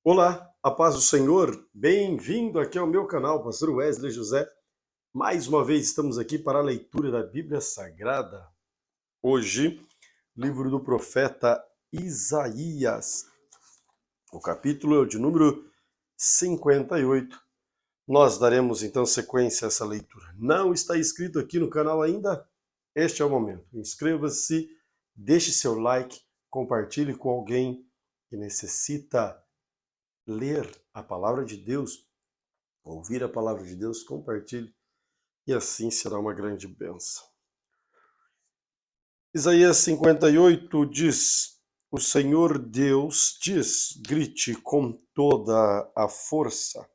Olá, a paz do Senhor, bem-vindo aqui ao meu canal, Pastor Wesley José. Mais uma vez estamos aqui para a leitura da Bíblia Sagrada. Hoje, livro do profeta Isaías, o capítulo é o de número 58. Nós daremos então sequência a essa leitura. Não está inscrito aqui no canal ainda? Este é o momento. Inscreva-se, deixe seu like, compartilhe com alguém que necessita ler a palavra de Deus, ouvir a palavra de Deus, compartilhe, e assim será uma grande bênção. Isaías 58 diz: O Senhor Deus diz, grite com toda a força,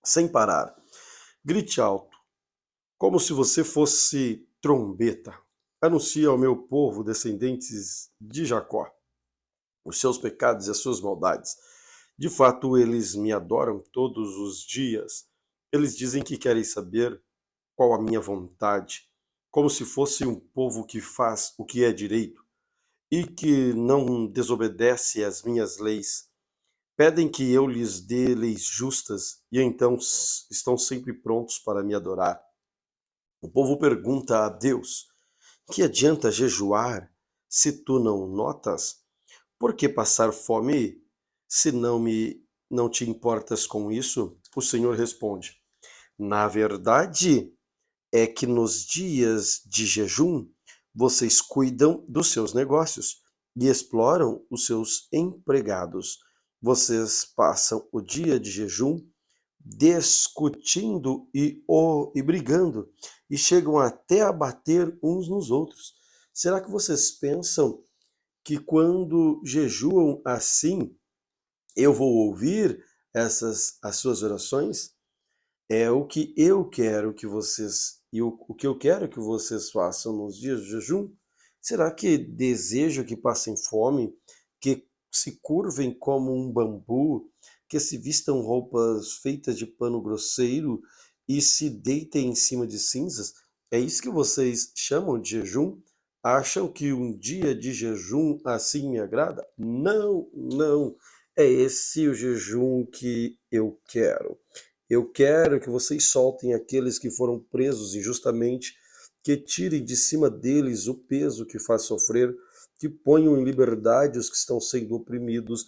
sem parar, grite alto, como se você fosse trombeta. Anuncie ao meu povo, descendentes de Jacó, os seus pecados e as suas maldades. De fato, eles me adoram todos os dias. Eles dizem que querem saber qual a minha vontade, como se fosse um povo que faz o que é direito e que não desobedece às minhas leis. Pedem que eu lhes dê leis justas e então estão sempre prontos para me adorar. O povo pergunta a Deus: que adianta jejuar se tu não notas? Por que passar fome se não te importas com isso? O Senhor responde: na verdade, é que nos dias de jejum vocês cuidam dos seus negócios e exploram os seus empregados. Vocês passam o dia de jejum discutindo e brigando e chegam até a bater uns nos outros. Será que vocês pensam que quando jejuam assim eu vou ouvir as suas orações? É o que eu quero que vocês o que eu quero que vocês façam nos dias de jejum. Será que desejo que passem fome, que se curvem como um bambu, que se vistam roupas feitas de pano grosseiro e se deitem em cima de cinzas? É isso que vocês chamam de jejum? Acham que um dia de jejum assim me agrada? Não, não. É esse o jejum que eu quero. Eu quero que vocês soltem aqueles que foram presos injustamente, que tirem de cima deles o peso que faz sofrer, que ponham em liberdade os que estão sendo oprimidos,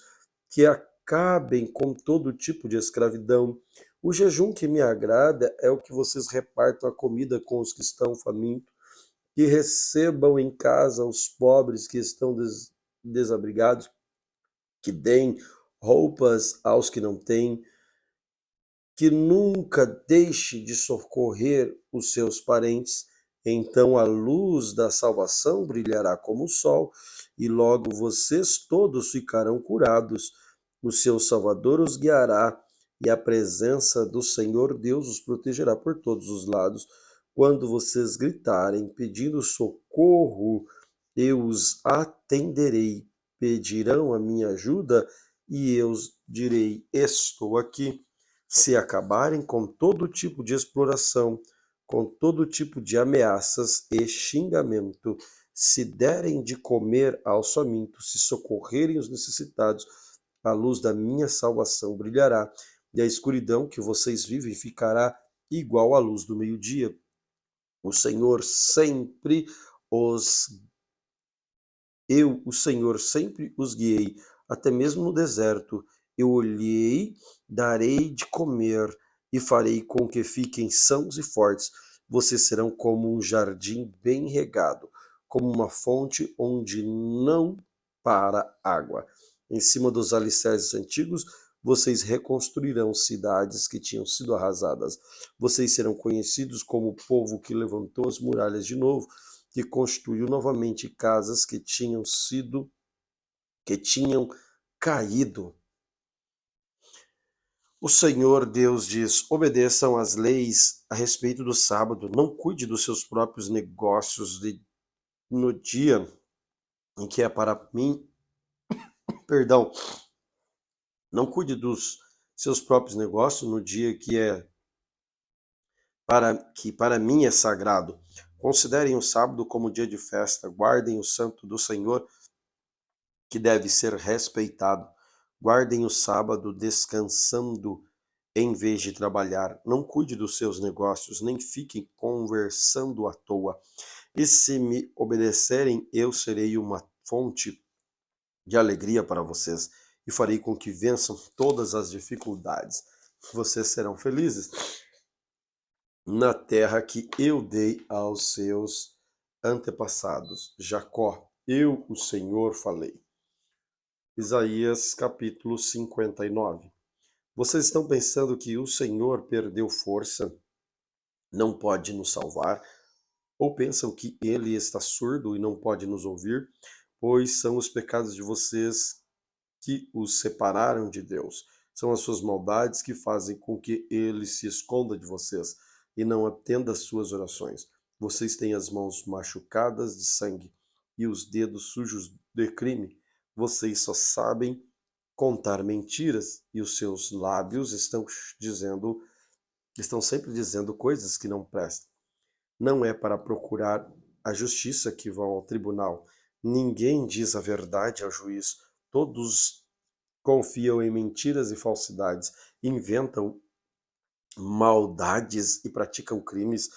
que acabem com todo tipo de escravidão. O jejum que me agrada é o que vocês repartam a comida com os que estão famintos, que recebam em casa os pobres que estão desabrigados, que deem roupas aos que não têm, que nunca deixe de socorrer os seus parentes. Então a luz da salvação brilhará como o sol, e logo vocês todos ficarão curados. O seu Salvador os guiará, e a presença do Senhor Deus os protegerá por todos os lados. Quando vocês gritarem pedindo socorro, eu os atenderei. Pedirão a minha ajuda, e eu direi: estou aqui. Se acabarem com todo tipo de exploração, com todo tipo de ameaças e xingamento, se derem de comer aos famintos, se socorrerem os necessitados, a luz da minha salvação brilhará, e a escuridão que vocês vivem ficará igual à luz do meio-dia. O Senhor sempre os o Senhor sempre os guiei, até mesmo no deserto. Eu olhei, darei de comer e farei com que fiquem sãos e fortes. Vocês serão como um jardim bem regado, como uma fonte onde não para água. Em cima dos alicerces antigos, vocês reconstruirão cidades que tinham sido arrasadas. Vocês serão conhecidos como o povo que levantou as muralhas de novo, que construiu novamente casas que tinham caído. O Senhor Deus diz: obedeçam às leis a respeito do sábado, não cuide dos seus próprios negócios no dia em que é para mim, perdão, não cuide dos seus próprios negócios no dia que para mim é sagrado. Considerem o sábado como dia de festa, guardem o santo do Senhor, que deve ser respeitado. Guardem o sábado descansando em vez de trabalhar. Não cuide dos seus negócios, nem fiquem conversando à toa. E se me obedecerem, eu serei uma fonte de alegria para vocês e farei com que vençam todas as dificuldades. Vocês serão felizes na terra que eu dei aos seus antepassados. Jacó, eu, o Senhor, falei. Isaías capítulo 59. Vocês estão pensando que o Senhor perdeu força, não pode nos salvar? Ou pensam que ele está surdo e não pode nos ouvir? Pois são os pecados de vocês que os separaram de Deus. São as suas maldades que fazem com que ele se esconda de vocês e não atenda às suas orações. Vocês têm as mãos machucadas de sangue e os dedos sujos de crime. Vocês só sabem contar mentiras e os seus lábios estão sempre dizendo coisas que não prestam. Não é para procurar a justiça que vão ao tribunal. Ninguém diz a verdade ao juiz. Todos confiam em mentiras e falsidades, inventam maldades e praticam crimes.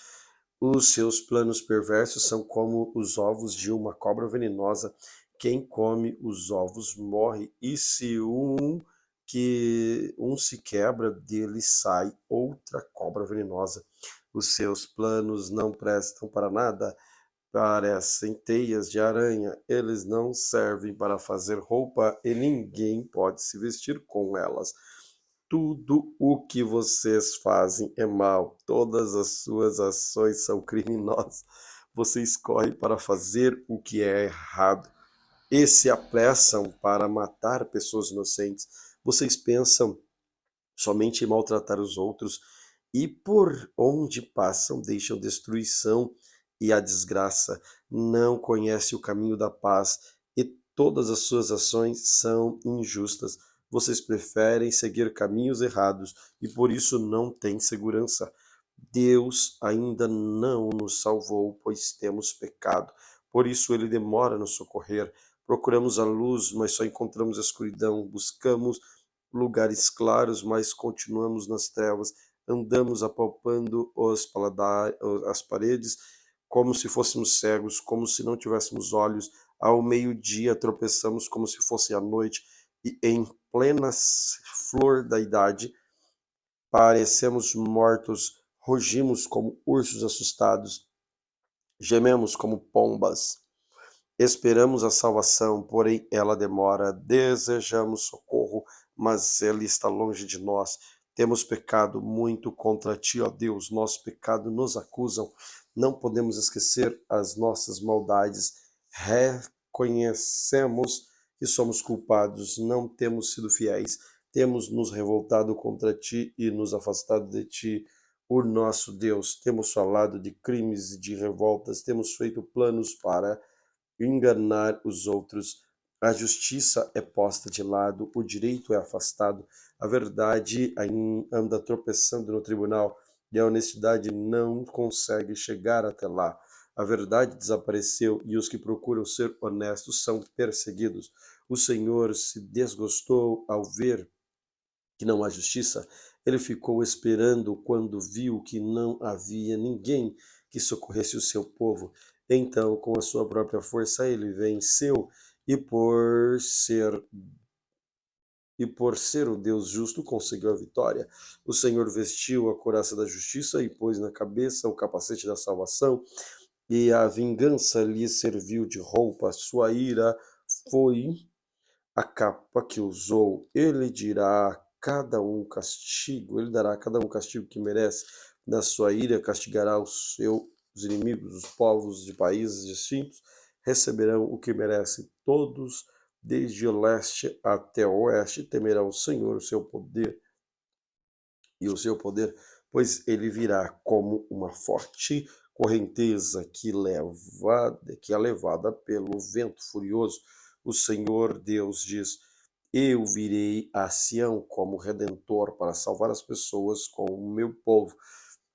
Os seus planos perversos são como os ovos de uma cobra venenosa. Quem come os ovos morre, e se um se quebra, dele sai outra cobra venenosa. Os seus planos não prestam para nada, parecem teias de aranha. Eles não servem para fazer roupa e ninguém pode se vestir com elas. Tudo o que vocês fazem é mal, todas as suas ações são criminosas. Vocês correm para fazer o que é errado e se apressam para matar pessoas inocentes. Vocês pensam somente em maltratar os outros e por onde passam deixam destruição e a desgraça. Não conhece o caminho da paz e todas as suas ações são injustas. Vocês preferem seguir caminhos errados e por isso não têm segurança. Deus ainda não nos salvou, pois temos pecado. Por isso ele demora a nos socorrer. Procuramos a luz, mas só encontramos a escuridão. Buscamos lugares claros, mas continuamos nas trevas. Andamos apalpando as paredes como se fôssemos cegos, como se não tivéssemos olhos. Ao meio-dia tropeçamos como se fosse a noite, e em plena flor da idade parecemos mortos, rugimos como ursos assustados, gememos como pombas. Esperamos a salvação, porém ela demora. Desejamos socorro, mas ele está longe de nós. Temos pecado muito contra ti, ó Deus. Nosso pecado nos acusam. Não podemos esquecer as nossas maldades. Reconhecemos que somos culpados, não temos sido fiéis. Temos nos revoltado contra ti e nos afastado de ti, o nosso Deus. Temos falado de crimes e de revoltas, temos feito planos para enganar os outros. A justiça é posta de lado, o direito é afastado, a verdade anda tropeçando no tribunal e a honestidade não consegue chegar até lá. A verdade desapareceu e os que procuram ser honestos são perseguidos. O Senhor se desgostou ao ver que não há justiça. Ele ficou esperando quando viu que não havia ninguém que socorresse o seu povo. Então, com a sua própria força, ele venceu, e por ser o Deus justo, conseguiu a vitória. O Senhor vestiu a couraça da justiça e pôs na cabeça o capacete da salvação, e a vingança lhe serviu de roupa. Sua ira foi a capa que usou. Ele dará a cada um castigo que merece. Na sua ira castigará os seus inimigos. Os povos de países distintos receberão o que merecem. Todos, desde o leste até o oeste, temerão o Senhor, o seu poder, pois ele virá como uma forte correnteza que é levada pelo vento furioso. O Senhor Deus diz: eu virei a Sião como redentor para salvar as pessoas com o meu povo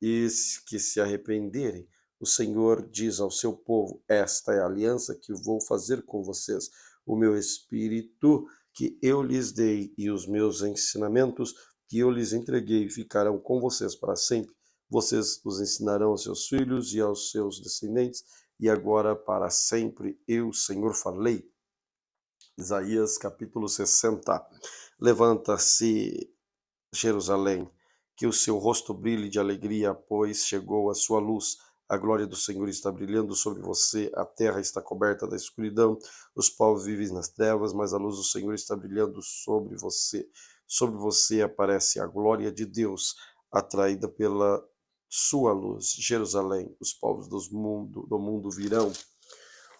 e que se arrependerem. O Senhor diz ao seu povo: esta é a aliança que vou fazer com vocês. O meu espírito que eu lhes dei e os meus ensinamentos que eu lhes entreguei ficarão com vocês para sempre. Vocês os ensinarão aos seus filhos e aos seus descendentes, e agora para sempre eu, Senhor, falei. Isaías capítulo 60. Levanta-se, Jerusalém, que o seu rosto brilhe de alegria, pois chegou a sua luz. A glória do Senhor está brilhando sobre você, a terra está coberta da escuridão, os povos vivem nas trevas, mas a luz do Senhor está brilhando sobre você. Sobre você aparece a glória de Deus, atraída pela sua luz. Jerusalém, os povos do mundo virão.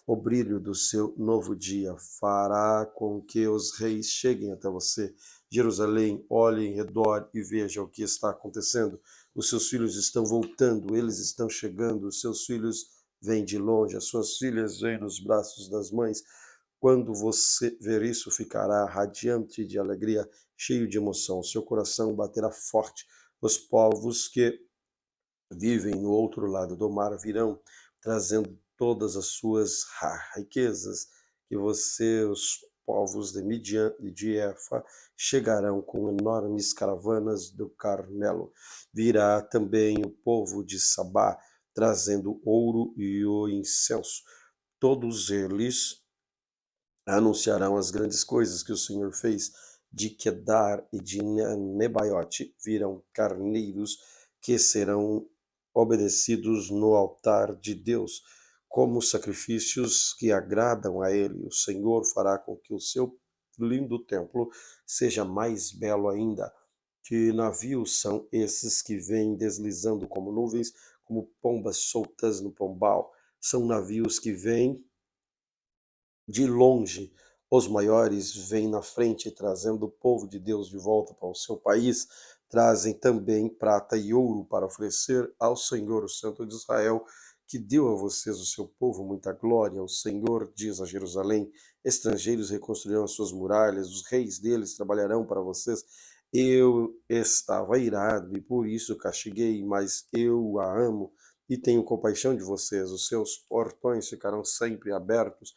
O brilho do seu novo dia fará com que os reis cheguem até você. Jerusalém, olhe em redor e veja o que está acontecendo. Os seus filhos estão voltando, eles estão chegando, os seus filhos vêm de longe, as suas filhas vêm nos braços das mães. Quando você ver isso, ficará radiante de alegria, cheio de emoção. Seu coração baterá forte. Os povos que vivem no outro lado do mar virão, trazendo todas as suas riquezas, que você, os povos de Midian e de Efa, chegarão com enormes caravanas do Carmelo. Virá também o povo de Sabá, trazendo ouro e o incenso. Todos eles anunciarão as grandes coisas que o Senhor fez. De Quedar e de Nebaiote virão carneiros que serão obedecidos no altar de Deus, como sacrifícios que agradam a Ele. O Senhor fará com que o seu lindo templo seja mais belo ainda. Que navios são esses que vêm deslizando como nuvens, como pombas soltas no pombal? São navios que vêm de longe. Os maiores vêm na frente, trazendo o povo de Deus de volta para o seu país. Trazem também prata e ouro para oferecer ao Senhor, o Santo de Israel, que deu a vocês, o seu povo, muita glória. O Senhor diz a Jerusalém: estrangeiros reconstruirão as suas muralhas, os reis deles trabalharão para vocês. Eu estava irado e por isso castiguei, mas eu a amo e tenho compaixão de vocês. Os seus portões ficarão sempre abertos,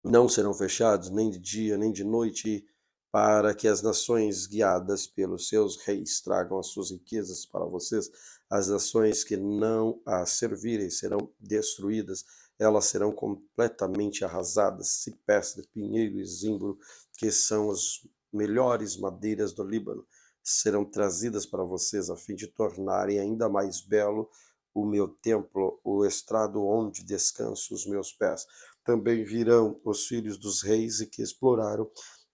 não serão fechados nem de dia nem de noite, para que as nações guiadas pelos seus reis tragam as suas riquezas para vocês. As nações que não as servirem serão destruídas, elas serão completamente arrasadas. Cipreste, pinheiro e zimbro, que são as melhores madeiras do Líbano, serão trazidas para vocês a fim de tornarem ainda mais belo o meu templo, o estrado onde descanso os meus pés. Também virão os filhos dos reis e que exploraram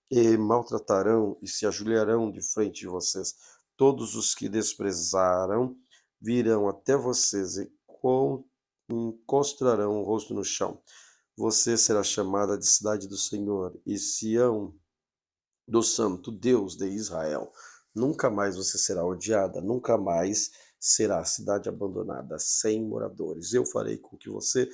e maltratarão e se ajoelharão de frente de vocês. Todos os que desprezaram virão até vocês e encostrarão o rosto no chão. Você será chamada de cidade do Senhor e Sião do Santo Deus de Israel. Nunca mais você será odiada, nunca mais será cidade abandonada, sem moradores. Eu farei com que você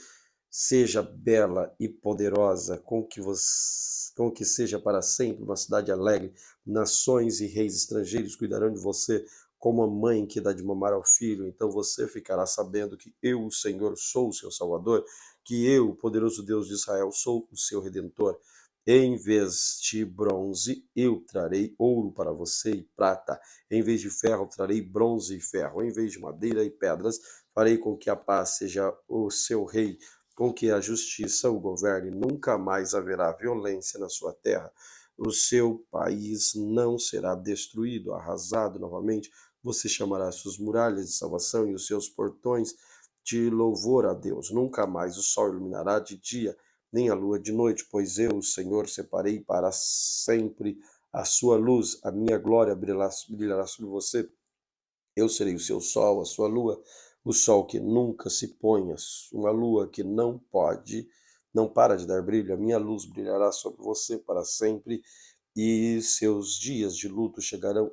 seja bela e poderosa, com que seja para sempre uma cidade alegre. Nações e reis estrangeiros cuidarão de você como a mãe que dá de mamar ao filho. Então você ficará sabendo que eu, o Senhor, sou o seu Salvador, que eu, o poderoso Deus de Israel, sou o seu Redentor. Em vez de bronze, eu trarei ouro para você e prata. Em vez de ferro, trarei bronze e ferro. Em vez de madeira e pedras, farei com que a paz seja o seu rei, com que a justiça o governe. Nunca mais haverá violência na sua terra. O seu país não será destruído, arrasado novamente. Você chamará suas muralhas de salvação e os seus portões de louvor a Deus. Nunca mais o sol iluminará de dia, nem a lua de noite, pois eu, o Senhor, separei para sempre a sua luz. A minha glória brilhará sobre você. Eu serei o seu sol, a sua lua, o sol que nunca se põe, uma lua que não para de dar brilho. A minha luz brilhará sobre você para sempre, e seus dias de luto chegarão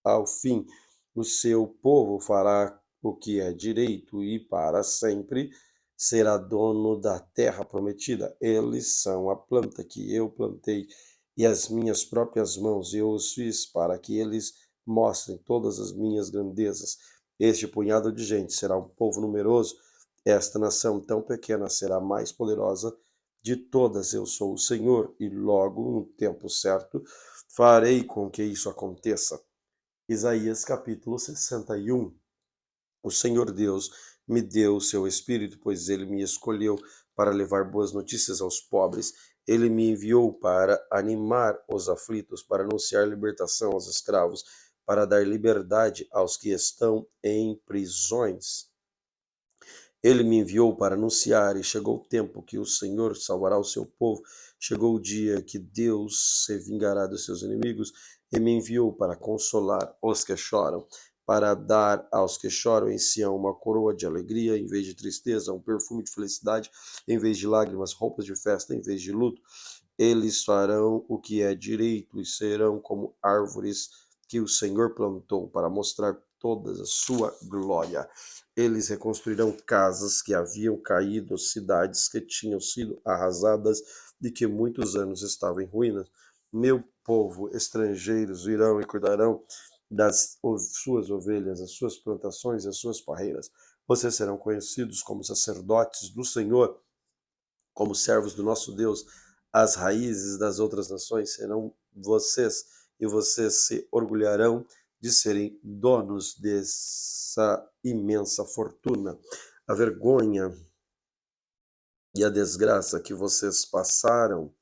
ao fim. O seu povo fará o que é direito e para sempre será dono da terra prometida. Eles são a planta que eu plantei e as minhas próprias mãos eu os fiz para que eles mostrem todas as minhas grandezas. Este punhado de gente será um povo numeroso. Esta nação tão pequena será mais poderosa de todas eu sou o Senhor, e logo, no tempo certo, farei com que isso aconteça. Isaías capítulo 61. O Senhor Deus me deu o seu Espírito, pois ele me escolheu para levar boas notícias aos pobres. Ele me enviou para animar os aflitos, para anunciar libertação aos escravos, para dar liberdade aos que estão em prisões. Ele me enviou para anunciar, e chegou o tempo que o Senhor salvará o seu povo. Chegou o dia que Deus se vingará dos seus inimigos, e me enviou para consolar os que choram, para dar aos que choram em Sião uma coroa de alegria em vez de tristeza, um perfume de felicidade em vez de lágrimas, roupas de festa em vez de luto. Eles farão o que é direito e serão como árvores que o Senhor plantou para mostrar toda a sua glória. Eles reconstruirão casas que haviam caído, cidades que tinham sido arrasadas e que muitos anos estavam em ruínas. Meu povo, estrangeiros virão e cuidarão das suas ovelhas, as suas plantações e as suas parreiras. Vocês serão conhecidos como sacerdotes do Senhor, como servos do nosso Deus. As raízes das outras nações serão vocês, e vocês se orgulharão de serem donos dessa imensa fortuna. A vergonha e a desgraça que vocês passaram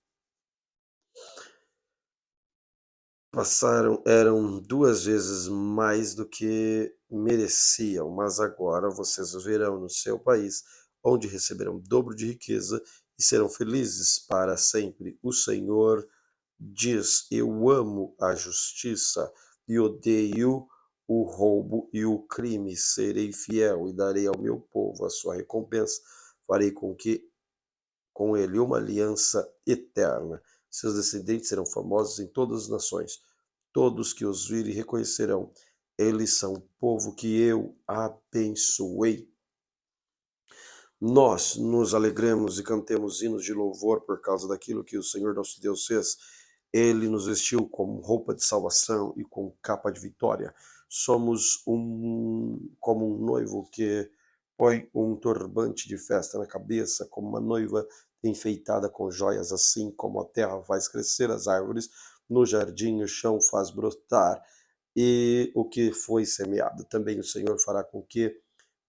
eram 2 vezes mais do que mereciam, mas agora vocês verão no seu país, onde receberão dobro de riqueza e serão felizes para sempre. O Senhor diz: Eu amo a justiça e odeio o roubo e o crime. Serei fiel e darei ao meu povo a sua recompensa. Farei com ele uma aliança eterna. Seus descendentes serão famosos em todas as nações. Todos que os virem reconhecerão. Eles são o povo que eu abençoei. Nós nos alegremos e cantemos hinos de louvor por causa daquilo que o Senhor nosso Deus fez. Ele nos vestiu com roupa de salvação e com capa de vitória. Somos como um noivo que põe um turbante de festa na cabeça, como uma noiva enfeitada com joias, assim como a terra faz crescer as árvores, no jardim o chão faz brotar e o que foi semeado. Também o Senhor fará com que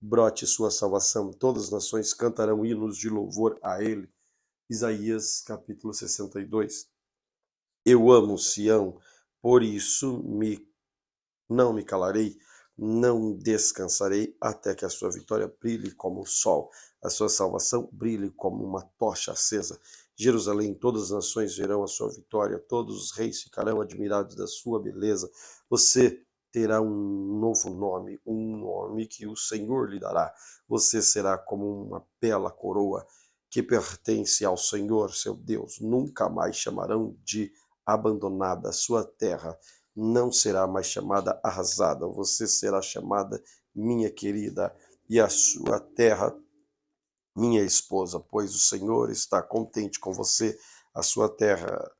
brote sua salvação. Todas as nações cantarão hinos de louvor a ele. Isaías capítulo 62. Eu amo Sião, por isso não me calarei, não descansarei até que a sua vitória brilhe como o sol, a sua salvação brilhe como uma tocha acesa. Jerusalém, todas as nações verão a sua vitória, todos os reis ficarão admirados da sua beleza. Você terá um novo nome, um nome que o Senhor lhe dará. Você será como uma bela coroa que pertence ao Senhor, seu Deus. Nunca mais chamarão de abandonada a sua terra, não será mais chamada arrasada, você será chamada minha querida, e a sua terra minha esposa, pois o Senhor está contente com você, a sua terra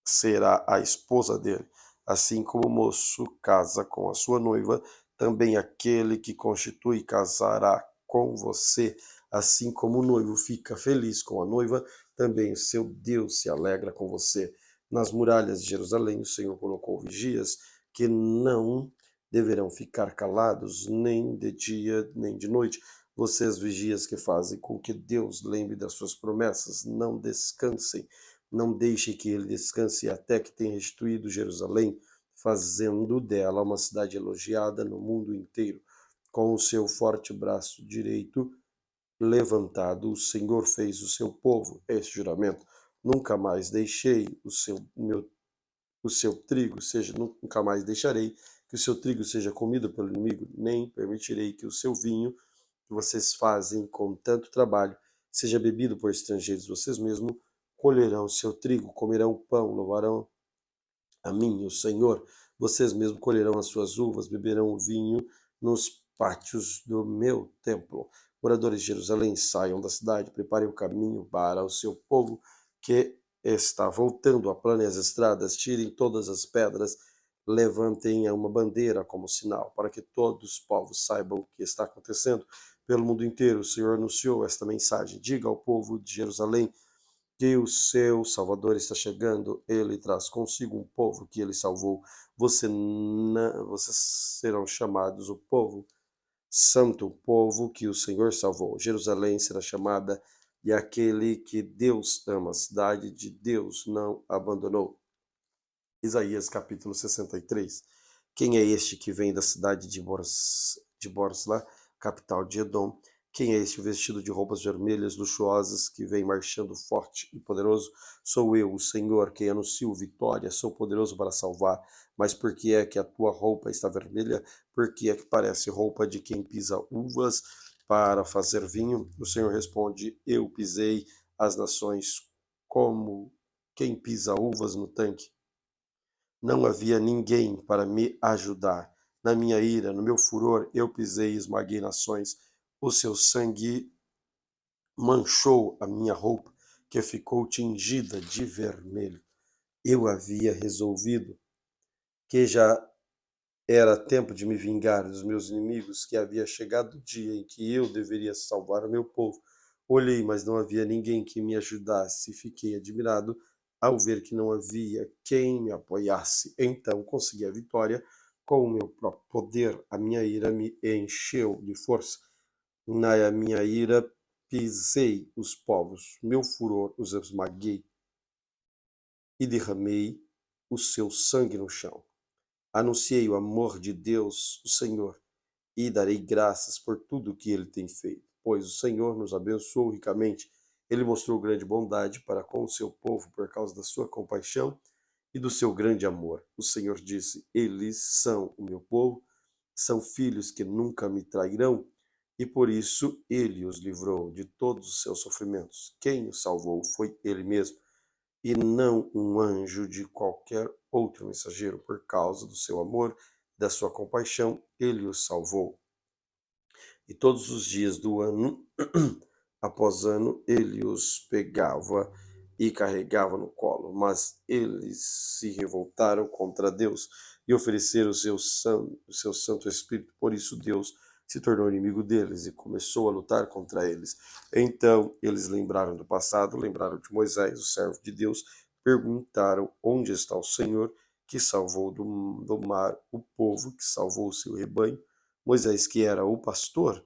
será a esposa dele. Assim como o moço casa com a sua noiva, também aquele que constitui casará com você. Assim como o noivo fica feliz com a noiva, também o seu Deus se alegra com você. Nas muralhas de Jerusalém, o Senhor colocou vigias que não deverão ficar calados, nem de dia nem de noite. Vocês, vigias que fazem com que Deus lembre das suas promessas, não descansem, não deixe que ele descanse até que tenha restituído Jerusalém, fazendo dela uma cidade elogiada no mundo inteiro. Com o seu forte braço direito levantado, o Senhor fez o seu povo este juramento: nunca mais deixei o seu trigo seja, nunca mais deixarei que o seu trigo seja comido pelo inimigo, nem permitirei que o seu vinho que vocês fazem com tanto trabalho seja bebido por estrangeiros. Vocês mesmos colherão seu trigo, comerão o pão, louvarão a mim, o Senhor. Vocês mesmos colherão as suas uvas, beberão o vinho nos pátios do meu templo. Moradores de Jerusalém, saiam da cidade, preparem o caminho para o seu povo que está voltando, aplanem as estradas, tirem todas as pedras, levantem uma bandeira como sinal, para que todos os povos saibam o que está acontecendo pelo mundo inteiro. O Senhor anunciou esta mensagem: diga ao povo de Jerusalém: que o seu Salvador está chegando, ele traz consigo um povo que ele salvou. Vocês serão chamados o povo santo, o povo que o Senhor salvou. Jerusalém será chamada de aquele que Deus ama, a cidade de Deus não abandonou. Isaías capítulo 63. Quem é este que vem da cidade de Borsla, capital de Edom? Quem é este vestido de roupas vermelhas luxuosas que vem marchando forte e poderoso? Sou eu, o Senhor, quem anuncio vitória. Sou poderoso para salvar. Mas por que é que a tua roupa está vermelha? Por que é que parece roupa de quem pisa uvas para fazer vinho? O Senhor responde: eu pisei as nações como quem pisa uvas no tanque. Não havia ninguém para me ajudar. Na minha ira, no meu furor, eu pisei e esmaguei nações. O seu sangue manchou a minha roupa, que ficou tingida de vermelho. Eu havia resolvido que já era tempo de me vingar dos meus inimigos, que havia chegado o dia em que eu deveria salvar o meu povo. Olhei, mas não havia ninguém que me ajudasse, e fiquei admirado ao ver que não havia quem me apoiasse. Então consegui a vitória com o meu próprio poder. A minha ira me encheu de força. Na minha ira pisei os povos, meu furor os esmaguei e derramei o seu sangue no chão. Anunciei o amor de Deus, o Senhor, e darei graças por tudo o que ele tem feito, pois o Senhor nos abençoou ricamente. Ele mostrou grande bondade para com o seu povo por causa da sua compaixão e do seu grande amor. O Senhor disse: eles são o meu povo, são filhos que nunca me trairão, e por isso ele os livrou de todos os seus sofrimentos. Quem o salvou foi ele mesmo, e não um anjo de qualquer outro mensageiro. Por causa do seu amor e da sua compaixão, ele os salvou. E todos os dias do ano, após ano, ele os pegava e carregava no colo. Mas eles se revoltaram contra Deus e ofereceram o seu Santo Espírito. Por isso Deus se tornou inimigo deles e começou a lutar contra eles. Então eles lembraram do passado, lembraram de Moisés, o servo de Deus, perguntaram: onde está o Senhor que salvou do mar o povo, que salvou o seu rebanho? Moisés, que era o pastor,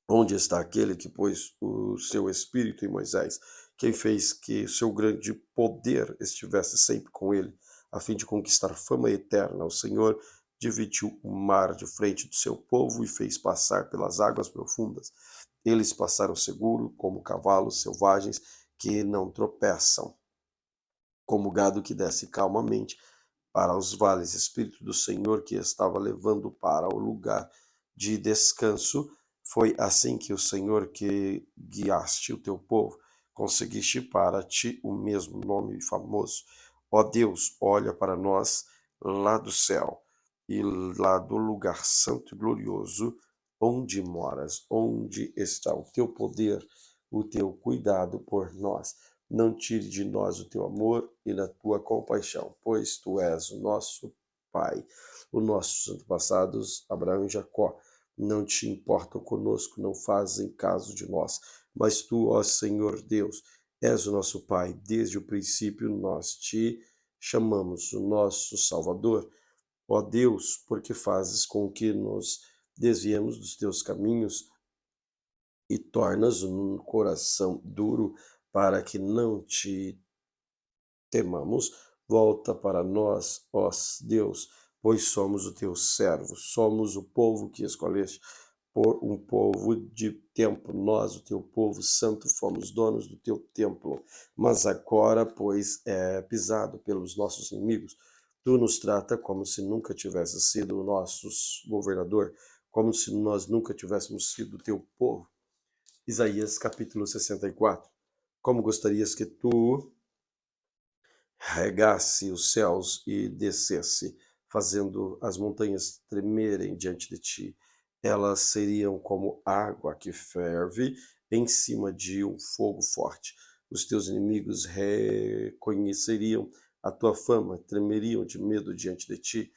onde está aquele que pôs o seu espírito em Moisés? Quem fez que o seu grande poder estivesse sempre com ele, a fim de conquistar fama eterna? O Senhor dividiu o mar de frente do seu povo e fez passar pelas águas profundas. Eles passaram seguro, como cavalos selvagens que não tropeçam, como gado que desce calmamente para os vales. Espírito do Senhor que estava levando para o lugar de descanso. Foi assim que o Senhor que guiaste o teu povo, conseguiste para ti o mesmo nome famoso. Ó Deus, olha para nós lá do céu e lá do lugar santo e glorioso onde moras, onde está o teu poder, o teu cuidado por nós. Não tire de nós o teu amor e a tua compaixão, pois tu és o nosso Pai, os nossos antepassados, Abraão e Jacó. Não te importam conosco, não fazem caso de nós. Mas tu, ó Senhor Deus, és o nosso Pai. Desde o princípio nós te chamamos o nosso Salvador. Ó Deus, porque fazes com que nos desviemos dos teus caminhos e tornas um coração duro para que não te temamos. Volta para nós, ó Deus, pois somos o teu servo, somos o povo que escolheste por um povo de tempo. Nós, o teu povo santo, fomos donos do teu templo. Mas agora, pois, é pisado pelos nossos inimigos. Tu nos trata como se nunca tivesse sido o nosso governador, como se nós nunca tivéssemos sido o teu povo. Isaías capítulo 64. Como gostarias que tu regasse os céus e descesse, fazendo as montanhas tremerem diante de ti. Elas seriam como água que ferve em cima de um fogo forte. Os teus inimigos reconheceriam a tua fama, tremeriam de medo diante de ti.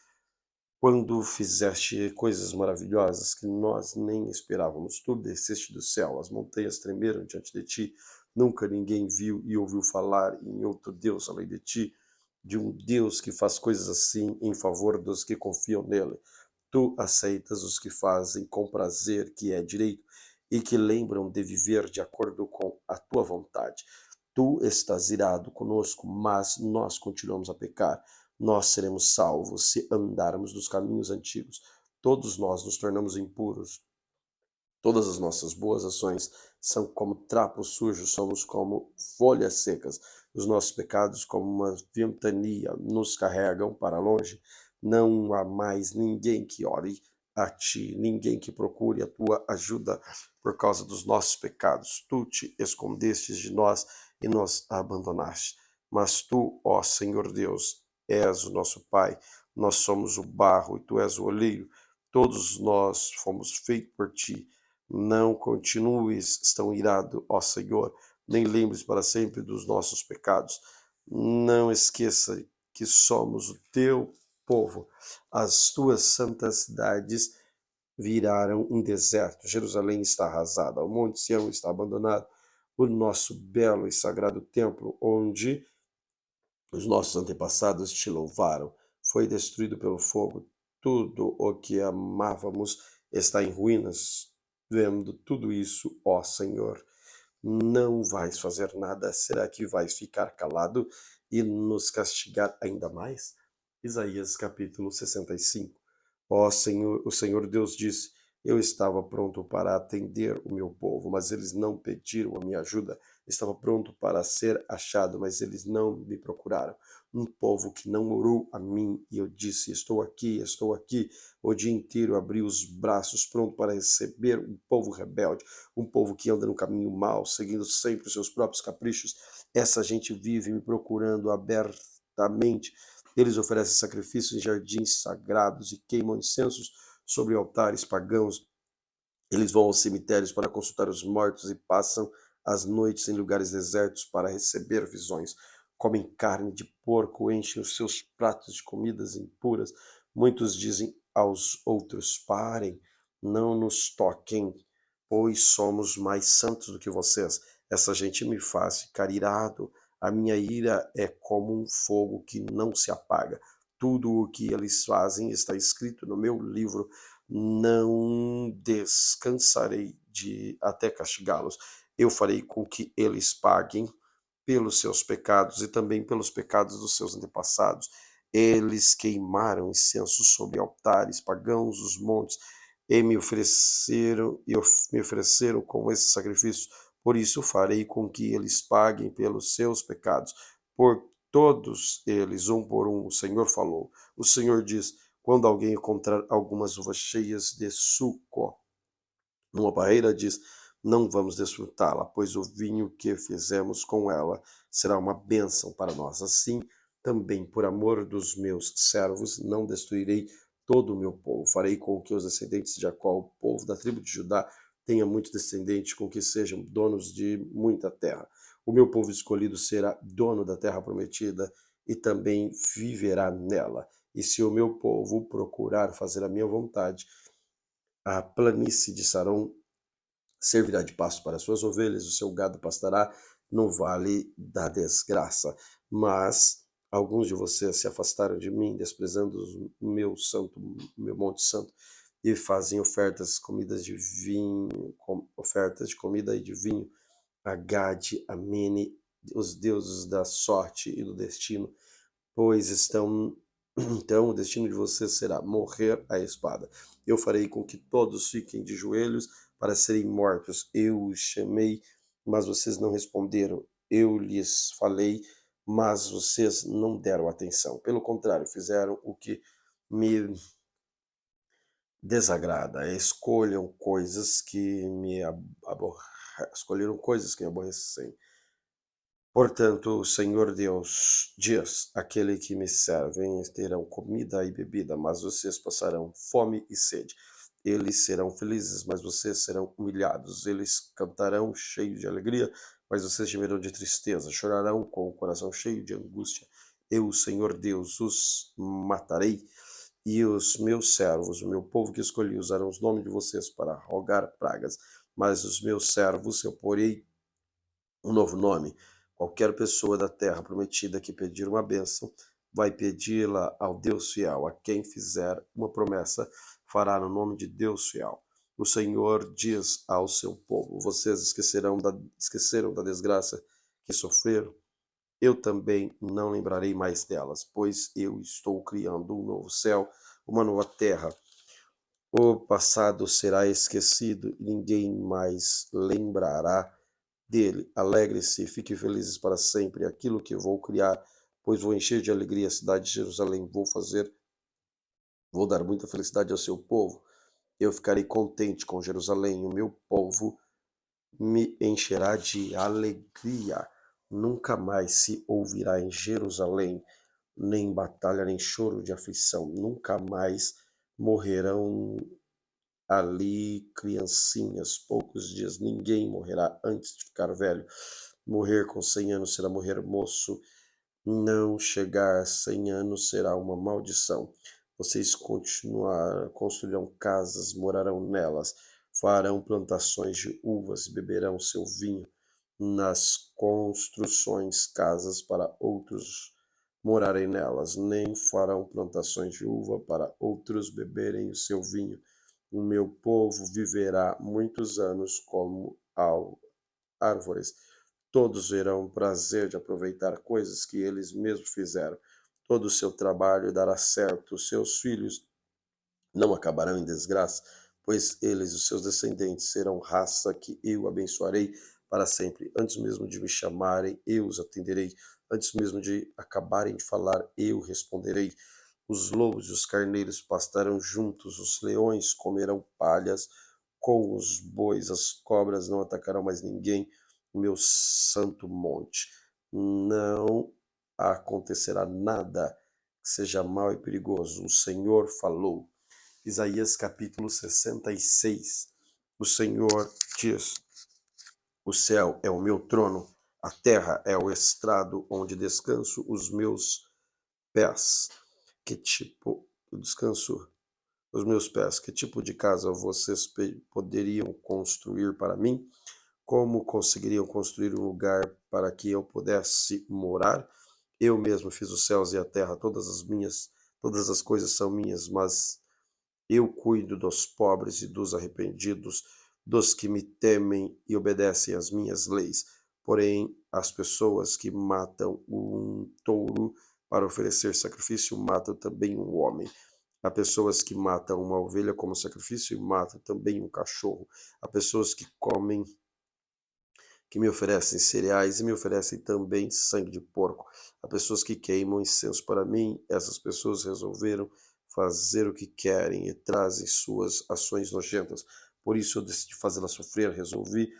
Quando fizeste coisas maravilhosas que nós nem esperávamos, tu desceste do céu, as montanhas tremeram diante de ti, Nunca ninguém viu e ouviu falar em outro Deus além de ti, de um Deus que faz coisas assim em favor dos que confiam nele. Tu aceitas os que fazem com prazer, que é direito, e que lembram de viver de acordo com a tua vontade. Tu estás irado conosco, mas nós continuamos a pecar. Nós seremos salvos se andarmos nos caminhos antigos. Todos nós nos tornamos impuros. Todas as nossas boas ações são como trapos sujos, somos como folhas secas. Os nossos pecados, como uma ventania, nos carregam para longe. Não há mais ninguém que ore a ti, ninguém que procure a tua ajuda por causa dos nossos pecados. Tu te escondestes de nós e nos abandonaste. Mas tu, ó Senhor Deus, és o nosso Pai. Nós somos o barro e tu és o oleiro. Todos nós fomos feitos por ti. Não continues tão irado, ó Senhor, nem lembres para sempre dos nossos pecados. Não esqueça que somos o teu povo. As tuas santas cidades viraram um deserto. Jerusalém está arrasada, o Monte Sião está abandonado. O nosso belo e sagrado templo, onde os nossos antepassados te louvaram, foi destruído pelo fogo. Tudo o que amávamos está em ruínas. Vendo tudo isso, ó Senhor, não vais fazer nada? Será que vais ficar calado e nos castigar ainda mais? Isaías capítulo 65. Ó Senhor, o Senhor Deus disse: Eu estava pronto para atender o meu povo, mas eles não pediram a minha ajuda. Estava pronto para ser achado, mas eles não me procuraram. Um povo que não orou a mim, e eu disse: Estou aqui, estou aqui. O dia inteiro abri os braços, pronto para receber um povo rebelde, um povo que anda no caminho mau, seguindo sempre os seus próprios caprichos. Essa gente vive me procurando abertamente. Eles oferecem sacrifícios em jardins sagrados e queimam incensos sobre altares pagãos. Eles vão aos cemitérios para consultar os mortos e passam as noites em lugares desertos para receber visões. Comem carne de porco, enchem os seus pratos de comidas impuras. Muitos dizem aos outros: Parem, não nos toquem, pois somos mais santos do que vocês. Essa gente me faz ficar irado. A minha ira é como um fogo que não se apaga. Tudo o que eles fazem está escrito no meu livro. Não descansarei de até castigá-los. Eu farei com que eles paguem pelos seus pecados e também pelos pecados dos seus antepassados. Eles queimaram incenso sobre altares pagãos, os montes, e me ofereceram com esses sacrifícios. Por isso farei com que eles paguem pelos seus pecados. Por todos eles, um por um, o Senhor falou. O Senhor diz: quando alguém encontrar algumas uvas cheias de suco numa barreira, diz: não vamos desfrutá-la, pois o vinho que fizemos com ela será uma bênção para nós. Assim, também por amor dos meus servos, não destruirei todo o meu povo. Farei com que os descendentes de Jacó, o povo da tribo de Judá, tenha muitos descendentes, com que sejam donos de muita terra. O meu povo escolhido será dono da terra prometida e também viverá nela. E se o meu povo procurar fazer a minha vontade, a planície de Saron servirá de pasto para suas ovelhas, o seu gado pastará no vale da desgraça. Mas alguns de vocês se afastaram de mim, desprezando o meu santo, meu monte santo, e fazem ofertas, comidas de vinho, ofertas de comida e de vinho a Gade, a Mene, os deuses da sorte e do destino, pois então o destino de vocês será morrer à espada. Eu farei com que todos fiquem de joelhos para serem mortos. Eu os chamei, mas vocês não responderam. Eu lhes falei, mas vocês não deram atenção. Pelo contrário, fizeram o que me desagrada. Escolheram coisas que me aborrecem. Portanto, o Senhor Deus diz: aquele que me servem terão comida e bebida, mas vocês passarão fome e sede. Eles serão felizes, mas vocês serão humilhados. Eles cantarão cheios de alegria, mas vocês gemerão de tristeza. Chorarão com o coração cheio de angústia. Eu, o Senhor Deus, os matarei. E os meus servos, o meu povo que escolhi, usarão os nomes de vocês para rogar pragas. Mas os meus servos eu porei um novo nome. Qualquer pessoa da terra prometida que pedir uma bênção, vai pedi-la ao Deus fiel. A quem fizer uma promessa, fará no nome de Deus fiel. O Senhor diz ao seu povo: vocês esqueceram da desgraça que sofreram? Eu também não lembrarei mais delas, pois eu estou criando um novo céu, uma nova terra. O passado será esquecido e ninguém mais lembrará dele. Alegre-se, fique felizes para sempre. Aquilo que vou criar, pois vou encher de alegria a cidade de Jerusalém. Vou dar muita felicidade ao seu povo. Eu ficarei contente com Jerusalém. O meu povo me encherá de alegria. Nunca mais se ouvirá em Jerusalém nem batalha, nem choro de aflição. Nunca mais morrerão ali criancinhas. Poucos dias ninguém morrerá antes de ficar velho. Morrer com 100 anos será morrer moço. Não chegar a 100 anos será uma maldição. Vocês construirão casas, morarão nelas, farão plantações de uvas, beberão seu vinho nas construções, casas para outros morarem nelas, nem farão plantações de uva para outros beberem o seu vinho. O meu povo viverá muitos anos como árvores. Todos verão prazer de aproveitar coisas que eles mesmos fizeram. Todo o seu trabalho dará certo. Os seus filhos não acabarão em desgraça, pois eles, os seus descendentes, serão raça que eu abençoarei para sempre. Antes mesmo de me chamarem, eu os atenderei. Antes mesmo de acabarem de falar, eu responderei. Os lobos e os carneiros pastarão juntos, os leões comerão palhas com os bois, as cobras não atacarão mais ninguém no meu santo monte. Não acontecerá nada que seja mau e perigoso. O Senhor falou. Isaías capítulo 66. O Senhor diz: o céu é o meu trono, a terra é o estrado onde descanso os meus pés. Que tipo descanso os meus pés? Que tipo de casa vocês poderiam construir para mim? Como conseguiriam construir um lugar para que eu pudesse morar? Eu mesmo fiz os céus e a terra, todas as coisas são minhas, mas eu cuido dos pobres e dos arrependidos, dos que me temem e obedecem às minhas leis. Porém, as pessoas que matam um touro para oferecer sacrifício matam também um homem. Há pessoas que matam uma ovelha como sacrifício e matam também um cachorro. Há pessoas que me oferecem cereais e me oferecem também sangue de porco. Há pessoas que queimam incenso para mim. Essas pessoas resolveram fazer o que querem e trazem suas ações nojentas. Por isso eu decidi fazê-las sofrer, resolvi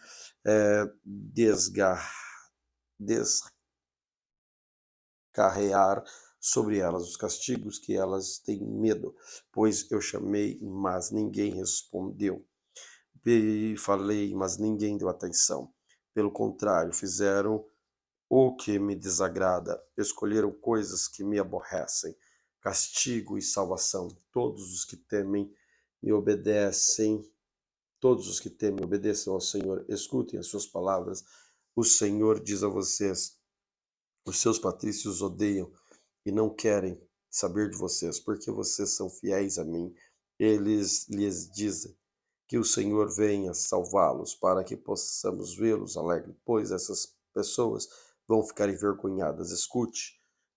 descarrear sobre elas os castigos que elas têm medo, pois eu chamei, mas ninguém respondeu. E falei, mas ninguém deu atenção. Pelo contrário, fizeram o que me desagrada, escolheram coisas que me aborrecem. Castigo e salvação. Me obedecem. Todos os que temem obedeçam ao Senhor. Escutem as suas palavras. O Senhor diz a vocês: os seus patrícios odeiam e não querem saber de vocês, porque vocês são fiéis a mim. Eles lhes dizem que o Senhor venha salvá-los, para que possamos vê-los alegres, pois essas pessoas vão ficar envergonhadas.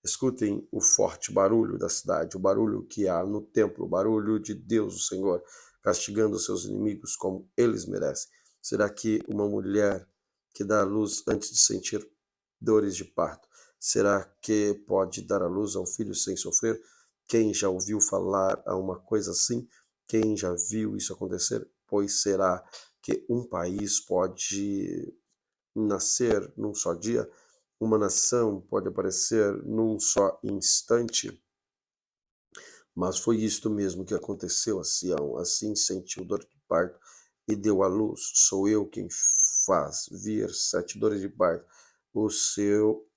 Escutem o forte barulho da cidade, o barulho que há no templo, o barulho de Deus, o Senhor, castigando os seus inimigos como eles merecem. Será que uma mulher que dá à luz antes de sentir dores de parto, será que pode dar à luz a um filho sem sofrer? Quem já ouviu falar a uma coisa assim? Quem já viu isso acontecer? Pois será que um país pode nascer num só dia? Uma nação pode aparecer num só instante? Mas foi isto mesmo que aconteceu a Sião. Assim sentiu dor de parto e deu à luz. Sou eu quem faz vir 7 dores de parto. O seu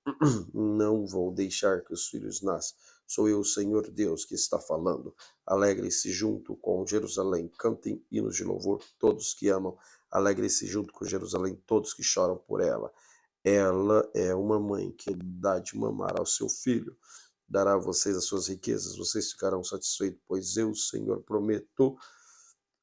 não vou deixar que os filhos nasçam. Sou eu, o Senhor Deus, que está falando. Alegrem-se junto com Jerusalém. Cantem hinos de louvor todos que amam. Alegrem-se junto com Jerusalém todos que choram por ela. Ela é uma mãe que dá de mamar ao seu filho. Dará a vocês as suas riquezas, vocês ficarão satisfeitos, pois eu, Senhor, prometo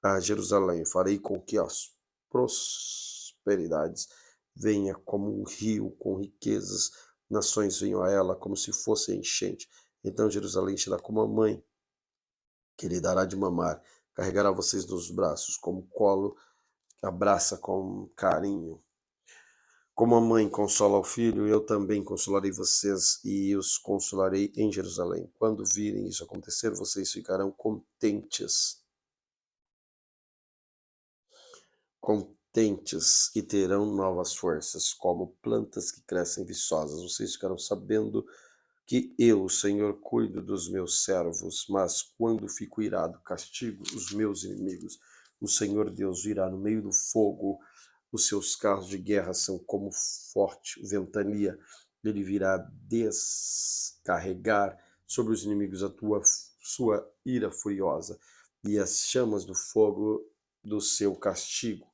a Jerusalém, farei com que as prosperidades venha como um rio com riquezas, nações venham a ela como se fosse enchente. Então Jerusalém será como a mãe, que lhe dará de mamar, carregará vocês nos braços, como colo, abraça com carinho. Como a mãe consola o filho, eu também consolarei vocês e os consolarei em Jerusalém. Quando virem isso acontecer, vocês ficarão contentes e terão novas forças, como plantas que crescem viçosas. Vocês ficarão sabendo que eu, Senhor, cuido dos meus servos, mas quando fico irado, castigo os meus inimigos. O Senhor Deus virá no meio do fogo, os seus carros de guerra são como forte ventania. Ele virá descarregar sobre os inimigos sua ira furiosa e as chamas do fogo do seu castigo.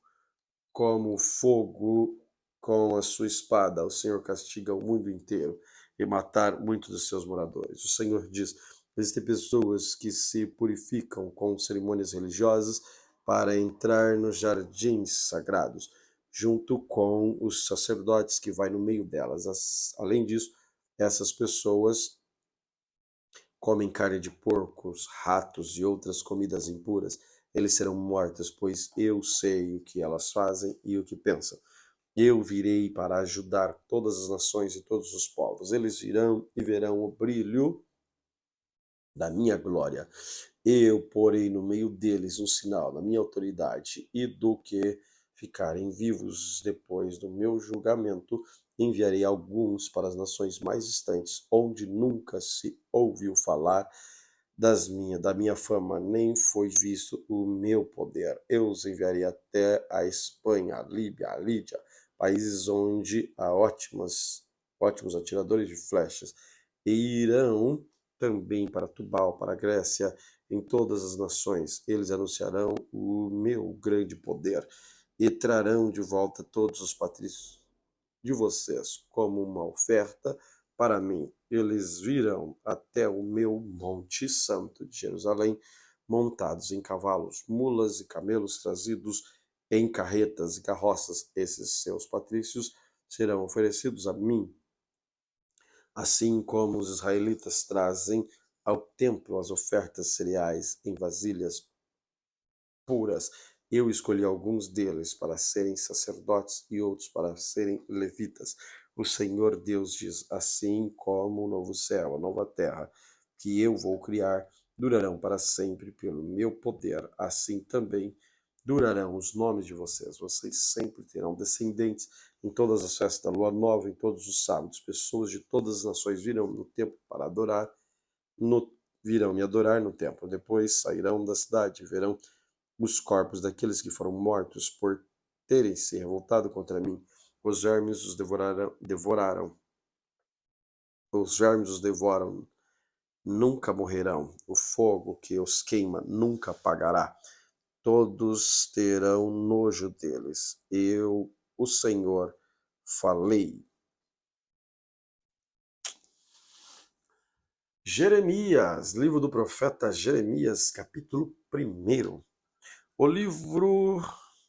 Como fogo com a sua espada, o Senhor castiga o mundo inteiro e matar muitos dos seus moradores. O Senhor diz: existem pessoas que se purificam com cerimônias religiosas para entrar nos jardins sagrados, junto com os sacerdotes que vai no meio delas. Além disso, essas pessoas comem carne de porcos, ratos e outras comidas impuras. Eles serão mortos, pois eu sei o que elas fazem e o que pensam. Eu virei para ajudar todas as nações e todos os povos. Eles virão e verão o brilho da minha glória. Eu porei no meio deles um sinal da minha autoridade e do que ficarem vivos depois do meu julgamento, enviarei alguns para as nações mais distantes, onde nunca se ouviu falar da minha fama, nem foi visto o meu poder. Eu os enviarei até a Espanha, a Líbia, a Lídia, países onde há ótimos atiradores de flechas, e irão também para Tubal, para a Grécia, em todas as nações. Eles anunciarão o meu grande poder e trarão de volta todos os patrícios de vocês como uma oferta para mim. Eles virão até o meu monte santo de Jerusalém, montados em cavalos, mulas e camelos trazidos em carretas e carroças. Esses seus patrícios serão oferecidos a mim, assim como os israelitas trazem ao templo as ofertas cereais em vasilhas puras. Eu escolhi alguns deles para serem sacerdotes e outros para serem levitas. O Senhor Deus diz: assim como o novo céu, a nova terra, que eu vou criar, durarão para sempre pelo meu poder, assim também durarão os nomes de vocês. Vocês sempre terão descendentes em todas as festas da lua nova, em todos os sábados. Pessoas de todas as nações virão no templo para adorar, virão me adorar no templo. Depois sairão da cidade e verão os corpos daqueles que foram mortos por terem se revoltado contra mim. Os vermes os devoraram. Os vermes os devoram, nunca morrerão. O fogo que os queima nunca apagará. Todos terão nojo deles. Eu, o Senhor, falei. Jeremias, livro do profeta Jeremias, capítulo 1.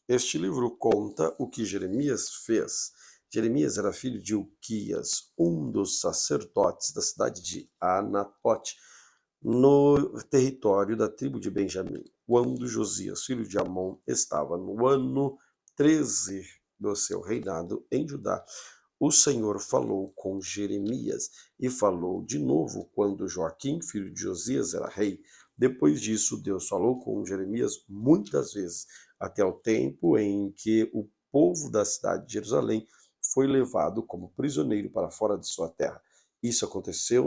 Este livro conta o que Jeremias fez. Jeremias era filho de Uquias, um dos sacerdotes da cidade de Anatote, no território da tribo de Benjamim, quando Josias, filho de Amon, estava no ano 13 do seu reinado em Judá. O Senhor falou com Jeremias e falou de novo quando Joaquim, filho de Josias, era rei. Depois disso, Deus falou com Jeremias muitas vezes, até o tempo em que o povo da cidade de Jerusalém foi levado como prisioneiro para fora de sua terra. Isso aconteceu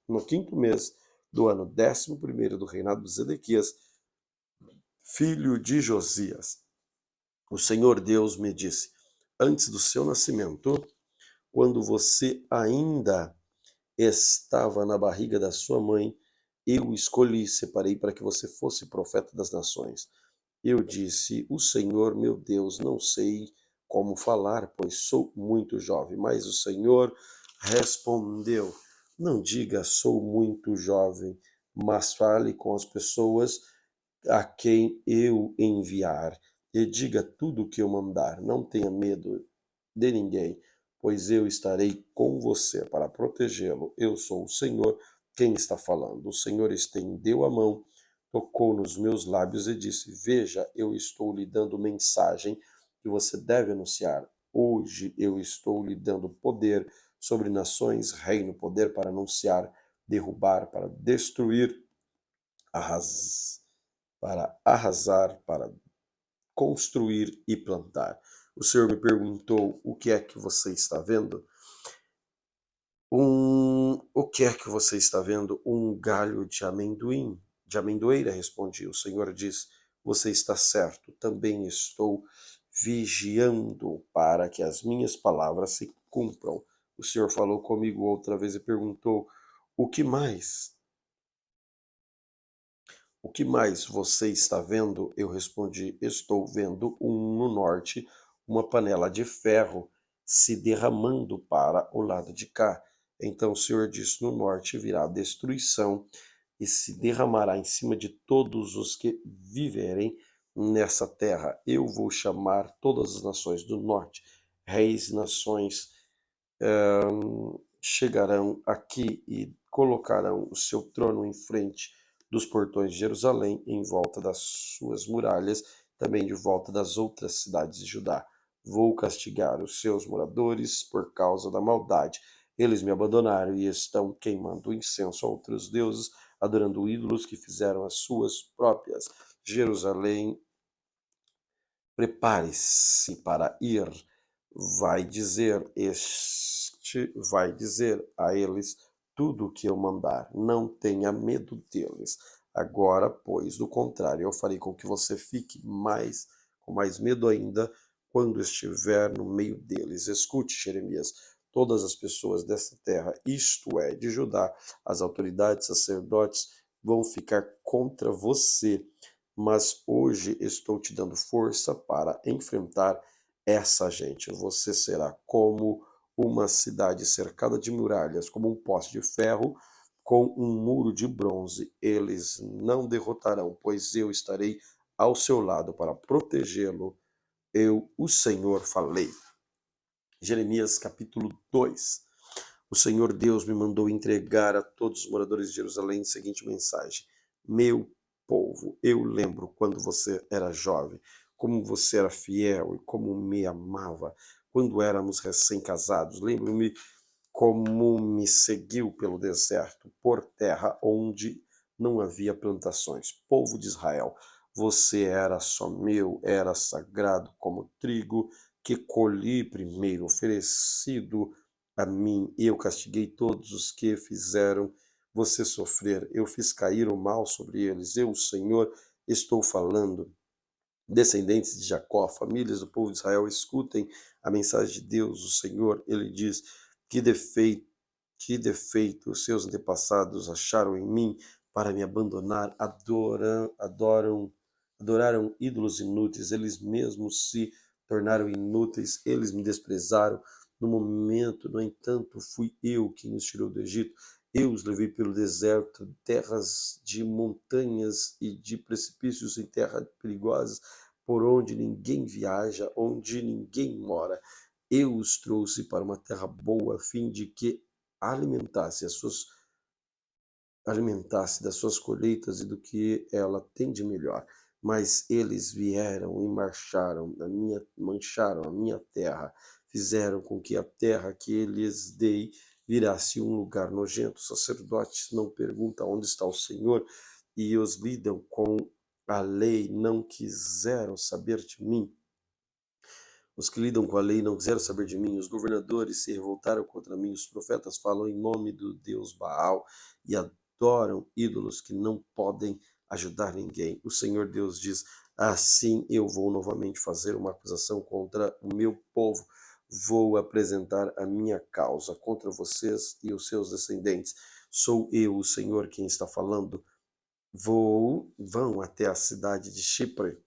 no quinto mês do ano 11º do reinado de Zedequias, filho de Josias. O Senhor Deus me disse: antes do seu nascimento, quando você ainda estava na barriga da sua mãe, eu o escolhi e separei para que você fosse profeta das nações. Eu disse: o Senhor, meu Deus, não sei como falar, pois sou muito jovem. Mas o Senhor respondeu: Não diga sou muito jovem, mas fale com as pessoas a quem eu enviar, e diga tudo o que eu mandar. Não tenha medo de ninguém, pois eu estarei com você para protegê-lo. Eu sou o Senhor quem está falando. O Senhor estendeu a mão, tocou nos meus lábios e disse: Veja, eu estou lhe dando mensagem que você deve anunciar. Hoje eu estou lhe dando poder sobre nações, reino, poder para anunciar, derrubar, para destruir, para arrasar, para construir e plantar. O Senhor me perguntou: o que é que você está vendo? O que é que você está vendo? Um galho de amendoim, de amendoeira, respondi. O Senhor diz: Você está certo, também estou vigiando para que as minhas palavras se cumpram. O Senhor falou comigo outra vez e perguntou: O que mais? O que mais você está vendo? Eu respondi: Estou vendo no norte uma panela de ferro se derramando para o lado de cá. Então o Senhor disse: No norte virá destruição e se derramará em cima de todos os que viverem nessa terra. Eu vou chamar todas as nações do norte, reis e nações chegarão aqui e colocarão o seu trono em frente dos portões de Jerusalém, em volta das suas muralhas, também de volta das outras cidades de Judá. Vou castigar os seus moradores por causa da maldade. Eles me abandonaram e estão queimando incenso a outros deuses, adorando ídolos que fizeram as suas próprias. Jerusalém, prepare-se para ir, vai dizer a eles tudo o que eu mandar. Não tenha medo deles. Agora, pois, do contrário, eu farei com que você fique com mais medo ainda quando estiver no meio deles. Escute, Jeremias, todas as pessoas desta terra, isto é, de Judá, as autoridades, sacerdotes, vão ficar contra você, mas hoje estou te dando força para enfrentar essa gente. Você será como uma cidade cercada de muralhas, como um poste de ferro com um muro de bronze. Eles não derrotarão, pois eu estarei ao seu lado para protegê-lo. Eu, o Senhor, falei. Jeremias capítulo 2. O Senhor Deus me mandou entregar a todos os moradores de Jerusalém a seguinte mensagem: Meu povo, eu lembro quando você era jovem, como você era fiel e como me amava, quando éramos recém-casados. Lembro-me como me seguiu pelo deserto, por terra onde não havia plantações. Povo de Israel, você era só meu, era sagrado como trigo que colhi primeiro, oferecido a mim. Eu castiguei todos os que fizeram você sofrer. Eu fiz cair o mal sobre eles. Eu, o Senhor, estou falando. Descendentes de Jacó, famílias do povo de Israel, escutem a mensagem de Deus, o Senhor. Ele diz: Que defeito, que defeito os seus antepassados acharam em mim para me abandonar? Adoraram ídolos inúteis, eles mesmos se tornaram inúteis, eles me desprezaram. No entanto, fui eu quem os tirou do Egito. Eu os levei pelo deserto, terras de montanhas e de precipícios, em terra perigosa, por onde ninguém viaja, onde ninguém mora. Eu os trouxe para uma terra boa, a fim de que alimentasse alimentasse das suas colheitas e do que ela tem de melhor. Mas eles vieram e mancharam a minha terra, fizeram com que a terra que lhes dei virasse um lugar nojento. Os sacerdotes não perguntam onde está o Senhor, e os lidam com a lei não quiseram saber de mim. Os que lidam com a lei não quiseram saber de mim. Os governadores se revoltaram contra mim. Os profetas falam em nome do Deus Baal e adoram ídolos que não podem ajudar ninguém. O Senhor Deus diz: Assim eu vou novamente fazer uma acusação contra o meu povo. Vou apresentar a minha causa contra vocês e os seus descendentes. Sou eu, o Senhor, quem está falando. Vão até a cidade de Chipre.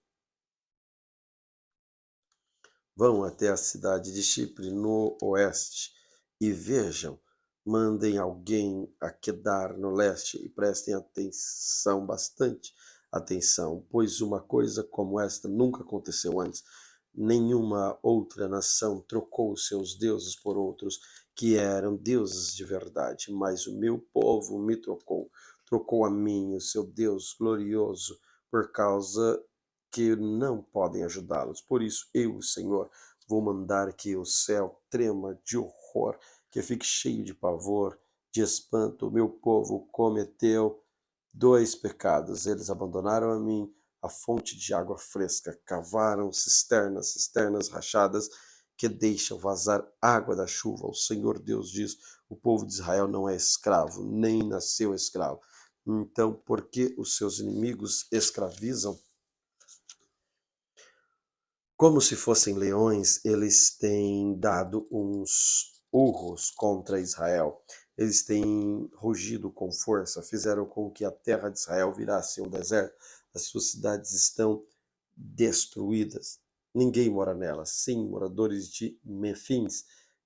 Vão até a cidade de Chipre, no oeste, e vejam, mandem alguém a Quedar, no leste, e prestem atenção, bastante atenção, pois uma coisa como esta nunca aconteceu antes. Nenhuma outra nação trocou seus deuses por outros que eram deuses de verdade, mas o meu povo me trocou, trocou a mim, o seu Deus glorioso, por causa que não podem ajudá-los. Por isso, eu, o Senhor, vou mandar que o céu trema de horror, que fique cheio de pavor, de espanto. O meu povo cometeu dois pecados. Eles abandonaram a mim, a fonte de água fresca, cavaram cisternas, cisternas rachadas, que deixam vazar água da chuva. O Senhor Deus diz: o povo de Israel não é escravo, nem nasceu escravo. Então, por que os seus inimigos escravizam? Como se fossem leões, eles têm dado uns urros contra Israel. Eles têm rugido com força, fizeram com que a terra de Israel virasse um deserto. As suas cidades estão destruídas. Ninguém mora nelas. Sim, moradores de Mefins,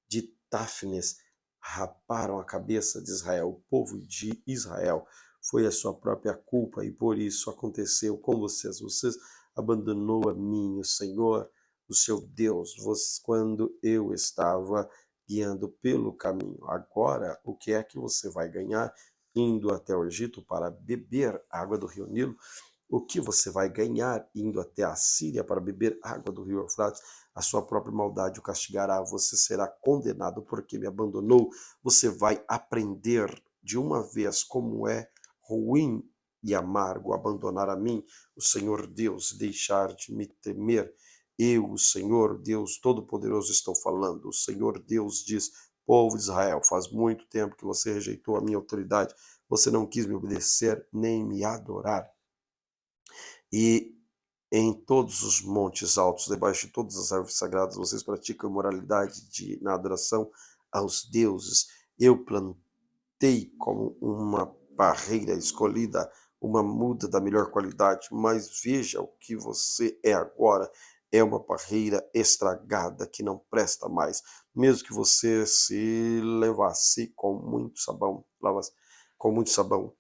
de Táfnis, raparam a cabeça de Israel. O povo de Israel, foi a sua própria culpa e por isso aconteceu com vocês. Vocês abandonou a mim, o Senhor, o seu Deus, quando eu estava guiando pelo caminho. Agora, o que é que você vai ganhar indo até o Egito para beber água do rio Nilo? O que você vai ganhar indo até a Síria para beber água do rio Eufrates? A sua própria maldade o castigará. Você será condenado porque me abandonou. Você vai aprender de uma vez como é ruim e amargo abandonar a mim, o Senhor Deus, deixar de me temer. Eu, o Senhor Deus Todo-Poderoso, estou falando. O Senhor Deus diz: povo de Israel, faz muito tempo que você rejeitou a minha autoridade. Você não quis me obedecer nem me adorar. E em todos os montes altos, debaixo de todas as árvores sagradas, vocês praticam imoralidade na adoração aos deuses. Eu plantei como uma parreira escolhida, uma muda da melhor qualidade, mas veja o que você é agora. É uma parreira estragada que não presta mais. Mesmo que você se levasse com muito sabão, lavasse com muito sabão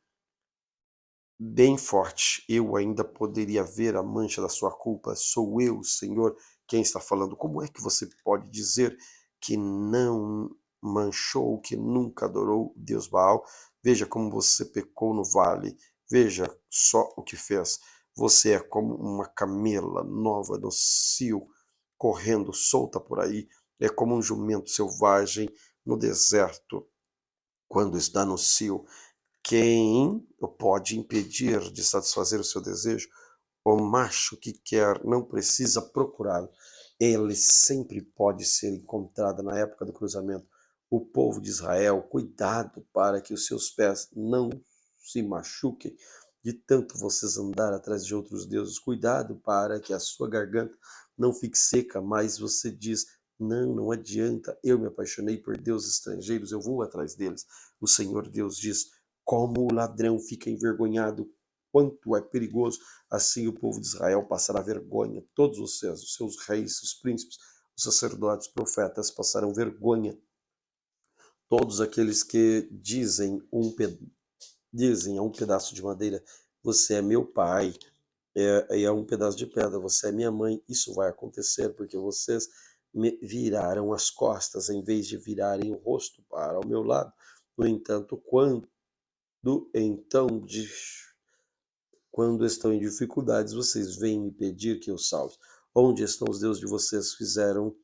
bem forte, eu ainda poderia ver a mancha da sua culpa. Sou eu, Senhor, quem está falando. Como é que você pode dizer que não manchou, que nunca adorou Deus Baal? Veja como você pecou no vale. Veja só o que fez. Você é como uma camela nova no cio, correndo solta por aí. É como um jumento selvagem no deserto, quando está no cio. Quem o pode impedir de satisfazer o seu desejo? O macho que quer não precisa procurá-lo. Ele sempre pode ser encontrado na época do cruzamento. O povo de Israel, cuidado para que os seus pés não se machuquem de tanto vocês andar atrás de outros deuses. Cuidado para que a sua garganta não fique seca, mas você diz: não, não adianta. Eu me apaixonei por deuses estrangeiros, eu vou atrás deles. O Senhor Deus diz: como o ladrão fica envergonhado, quanto é perigoso, assim o povo de Israel passará vergonha. Todos os seus reis, os príncipes, os sacerdotes, os profetas passarão vergonha. Todos aqueles que dizem a um pedaço de madeira: você é meu pai, e a um pedaço de pedra: você é minha mãe. Isso vai acontecer porque vocês me viraram as costas em vez de virarem o rosto para o meu lado. No entanto, então quando estão em dificuldades, vocês vêm me pedir que eu salve. Onde estão os deuses de vocês? Fizeram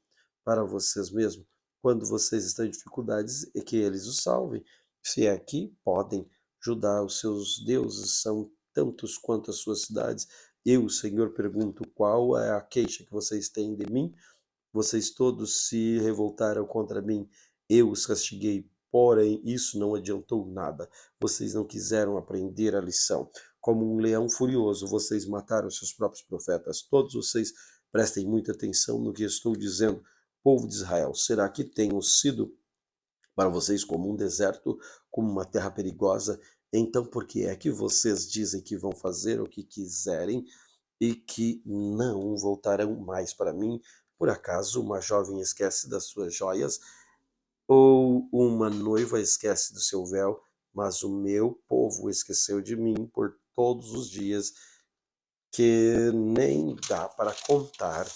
para vocês mesmos? Quando vocês estão em dificuldades, é que eles os salvem. Se é que podem. Judá, os seus deuses são tantos quanto as suas cidades. Eu, Senhor, pergunto: qual é a queixa que vocês têm de mim? Vocês todos se revoltaram contra mim, eu os castiguei, porém isso não adiantou nada. Vocês não quiseram aprender a lição. Como um leão furioso, vocês mataram seus próprios profetas. Todos vocês prestem muita atenção no que estou dizendo. Povo de Israel, será que tenho sido para vocês como um deserto, como uma terra perigosa? Então por que é que vocês dizem que vão fazer o que quiserem e que não voltarão mais para mim? Por acaso uma jovem esquece das suas joias, ou uma noiva esquece do seu véu? Mas o meu povo esqueceu de mim por todos os dias, que nem dá para contar.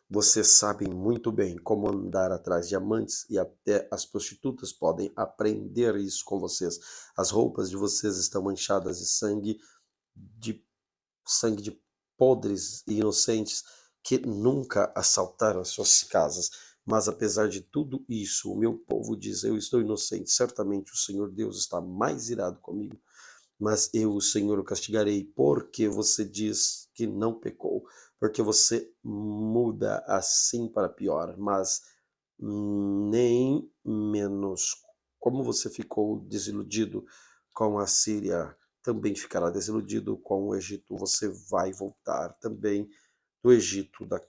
Vocês sabem muito bem como andar atrás de amantes, e até as prostitutas podem aprender isso com vocês. As roupas de vocês estão manchadas de sangue de podres e inocentes que nunca assaltaram as suas casas. Mas apesar de tudo isso, o meu povo diz: eu estou inocente. Certamente o Senhor Deus está mais irado comigo, mas eu, o Senhor, o castigarei, porque você diz que não pecou, porque você muda assim para pior. Mas nem menos, como você ficou desiludido com a Síria, também ficará desiludido com o Egito. Você vai voltar também do Egito, da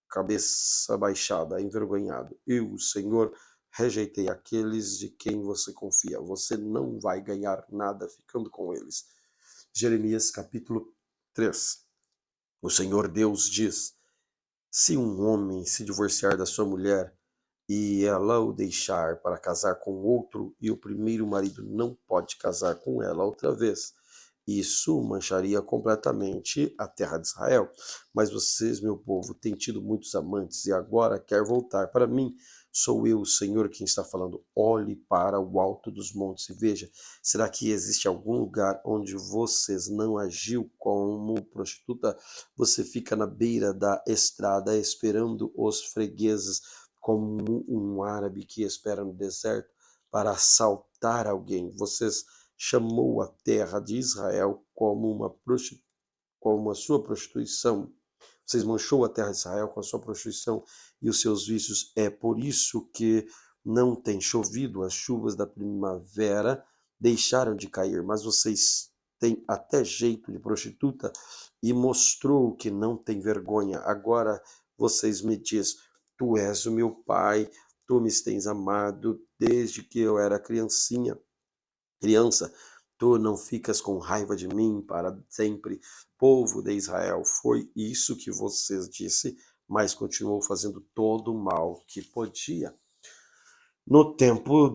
cabeça baixada, envergonhado. Eu, o Senhor, rejeitei aqueles de quem você confia. Você não vai ganhar nada ficando com eles. Jeremias capítulo 3. O Senhor Deus diz: se um homem se divorciar da sua mulher e ela o deixar para casar com outro, e o primeiro marido não pode casar com ela outra vez, isso mancharia completamente a terra de Israel. Mas vocês, meu povo, têm tido muitos amantes e agora quer voltar para mim. Sou eu, o Senhor, quem está falando. Olhe para o alto dos montes e veja: será que existe algum lugar onde vocês não agiu como prostituta? Você fica na beira da estrada esperando os fregueses, como um árabe que espera no deserto para assaltar alguém. Vocês chamou a terra de Israel como a sua prostituição. Vocês manchou a terra de Israel com a sua prostituição e os seus vícios. É por isso que não tem chovido. As chuvas da primavera deixaram de cair, mas vocês têm até jeito de prostituta e mostrou que não tem vergonha. Agora vocês me diz: tu és o meu pai, tu me tens amado desde que eu era criança, tu não ficas com raiva de mim para sempre. Povo de Israel, foi isso que você disse, mas continuou fazendo todo o mal que podia. No tempo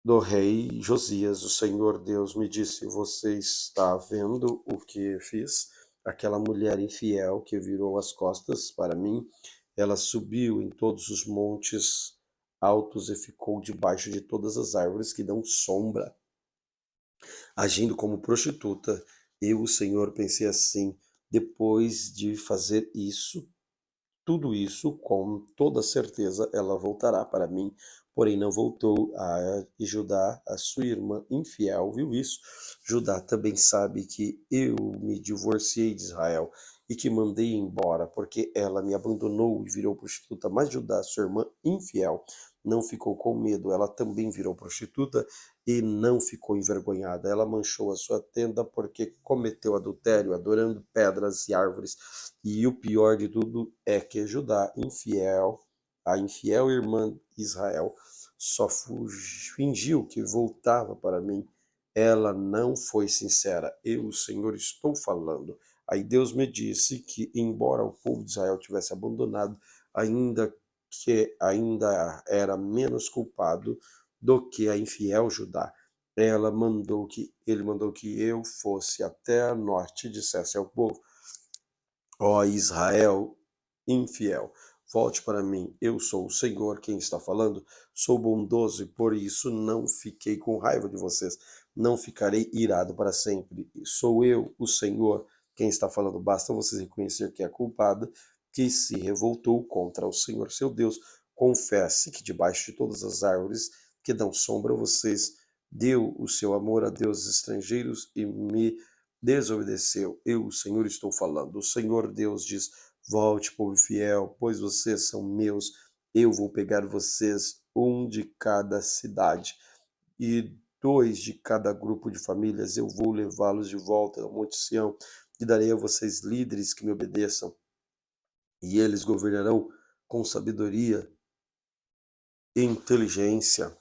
do rei Josias, o Senhor Deus me disse: você está vendo o que fiz? Aquela mulher infiel que virou as costas para mim, ela subiu em todos os montes altos e ficou debaixo de todas as árvores que dão sombra, agindo como prostituta. Eu, o Senhor, pensei assim: depois de fazer isso, tudo isso, com toda certeza, ela voltará para mim. Porém, não voltou. E Judá, a sua irmã infiel, viu isso. Judá também sabe que eu me divorciei de Israel e que mandei embora, porque ela me abandonou e virou prostituta. Mas Judá, sua irmã infiel, não ficou com medo. Ela também virou prostituta e não ficou envergonhada. Ela manchou a sua tenda porque cometeu adultério, adorando pedras e árvores. E o pior de tudo é que Judá, infiel, a infiel irmã Israel, só fingiu que voltava para mim. Ela não foi sincera. Eu, o Senhor, estou falando. Aí Deus me disse que, embora o povo de Israel tivesse abandonado, ainda era menos culpado do que a infiel Judá. Ele mandou que eu fosse até a norte e dissesse ao povo: ó Israel infiel, volte para mim. Eu sou o Senhor quem está falando. Sou bondoso e por isso não fiquei com raiva de vocês. Não ficarei irado para sempre. Sou eu, o Senhor, quem está falando. Basta vocês reconhecer que é culpada, que se revoltou contra o Senhor seu Deus. Confesse que debaixo de todas as árvores que dão sombra a vocês, deu o seu amor a deuses estrangeiros e me desobedeceu. Eu, o Senhor, estou falando. O Senhor Deus diz: volte, povo fiel, pois vocês são meus. Eu vou pegar vocês, um de cada cidade e dois de cada grupo de famílias. Eu vou levá-los de volta ao Monte Sião e darei a vocês líderes que me obedeçam, e eles governarão com sabedoria e inteligência.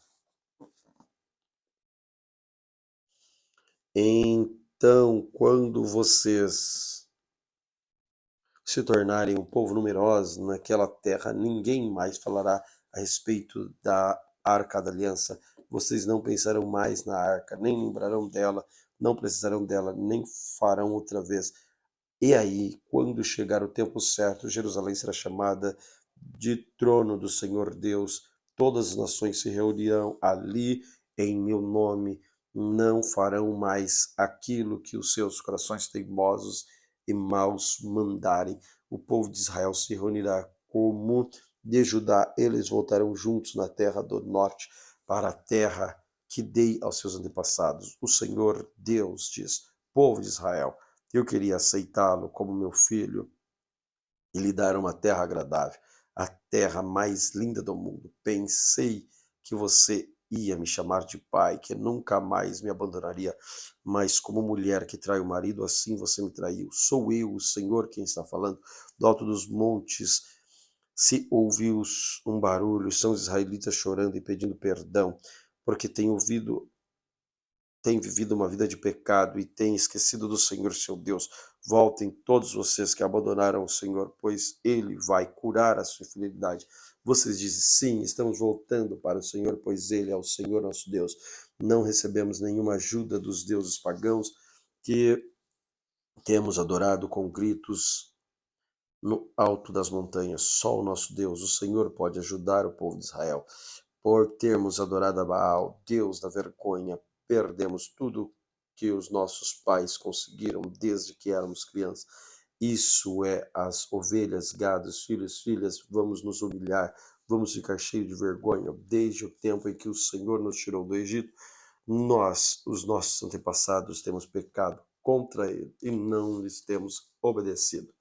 Então, quando vocês se tornarem um povo numeroso naquela terra, ninguém mais falará a respeito da Arca da Aliança. Vocês não pensarão mais na arca, nem lembrarão dela, não precisarão dela, nem farão outra vez. E aí, quando chegar o tempo certo, Jerusalém será chamada de trono do Senhor Deus. Todas as nações se reunirão ali em meu nome. Não farão mais aquilo que os seus corações teimosos e maus mandarem. O povo de Israel se reunirá como de Judá. Eles voltarão juntos na terra do norte, para a terra que dei aos seus antepassados. O Senhor Deus diz: povo de Israel, eu queria aceitá-lo como meu filho e lhe dar uma terra agradável, a terra mais linda do mundo. Pensei que você ia me chamar de pai, que nunca mais me abandonaria, mas como mulher que trai o marido, assim você me traiu. Sou eu, o Senhor, quem está falando. Do alto dos montes se ouviu um barulho, são os israelitas chorando e pedindo perdão, porque tem vivido uma vida de pecado e tem esquecido do Senhor seu Deus. Voltem todos vocês que abandonaram o Senhor, pois Ele vai curar a sua infidelidade. Vocês dizem, sim, estamos voltando para o Senhor, pois Ele é o Senhor nosso Deus. Não recebemos nenhuma ajuda dos deuses pagãos que temos adorado com gritos no alto das montanhas. Só o nosso Deus, o Senhor, pode ajudar o povo de Israel. Por termos adorado a Baal, Deus da vergonha, perdemos tudo que os nossos pais conseguiram desde que éramos crianças. Isso é as ovelhas, gados, filhos, filhas, vamos nos humilhar, vamos ficar cheios de vergonha. Desde o tempo em que o Senhor nos tirou do Egito, nós, os nossos antepassados, temos pecado contra Ele e não lhes temos obedecido.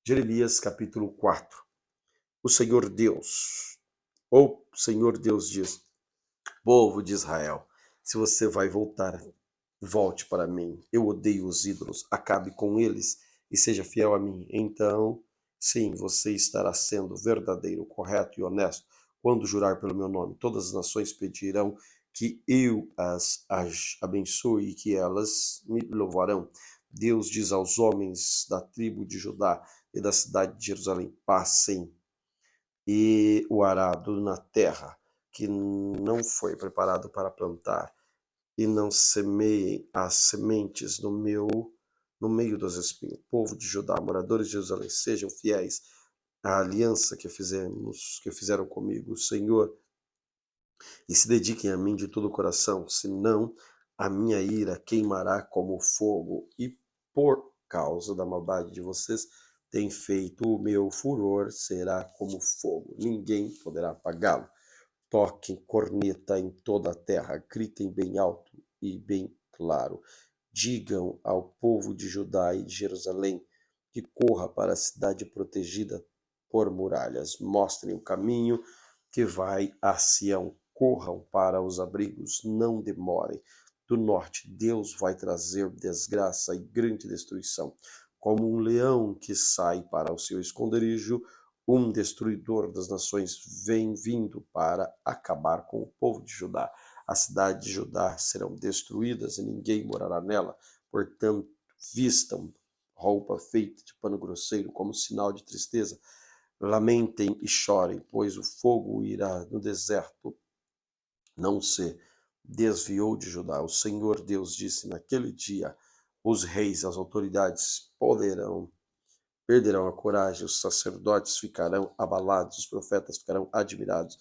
Jeremias capítulo 4. O Senhor Deus, ou Senhor Deus diz: povo de Israel, se você vai voltar, volte para mim. Eu odeio os ídolos, acabe com eles e seja fiel a mim. Então, sim, você estará sendo verdadeiro, correto e honesto quando jurar pelo meu nome. Todas as nações pedirão que eu as abençoe e que elas me louvarão. Deus diz aos homens da tribo de Judá e da cidade de Jerusalém: passem e o arado na terra que não foi preparado para plantar, e não semeiem as sementes no meio dos espinhos. Povo de Judá, moradores de Jerusalém, sejam fiéis à aliança que fizeram comigo, o Senhor, e se dediquem a mim de todo o coração, senão a minha ira queimará como fogo, e por causa da maldade de vocês tem feito o meu furor será como fogo, ninguém poderá apagá-lo. Toquem corneta em toda a terra, gritem bem alto e bem claro. Digam ao povo de Judá e de Jerusalém que corra para a cidade protegida por muralhas. Mostrem o caminho que vai a Sião. Corram para os abrigos, não demorem. Do norte, Deus vai trazer desgraça e grande destruição. Como um leão que sai para o seu esconderijo, um destruidor das nações vem vindo para acabar com o povo de Judá. As cidades de Judá serão destruídas e ninguém morará nela. Portanto, vistam roupa feita de pano grosseiro como sinal de tristeza. Lamentem e chorem, pois o fogo irá no deserto. Não se desviou de Judá. O Senhor Deus disse: naquele dia, os reis, as autoridades perderão a coragem, os sacerdotes ficarão abalados, os profetas ficarão admirados.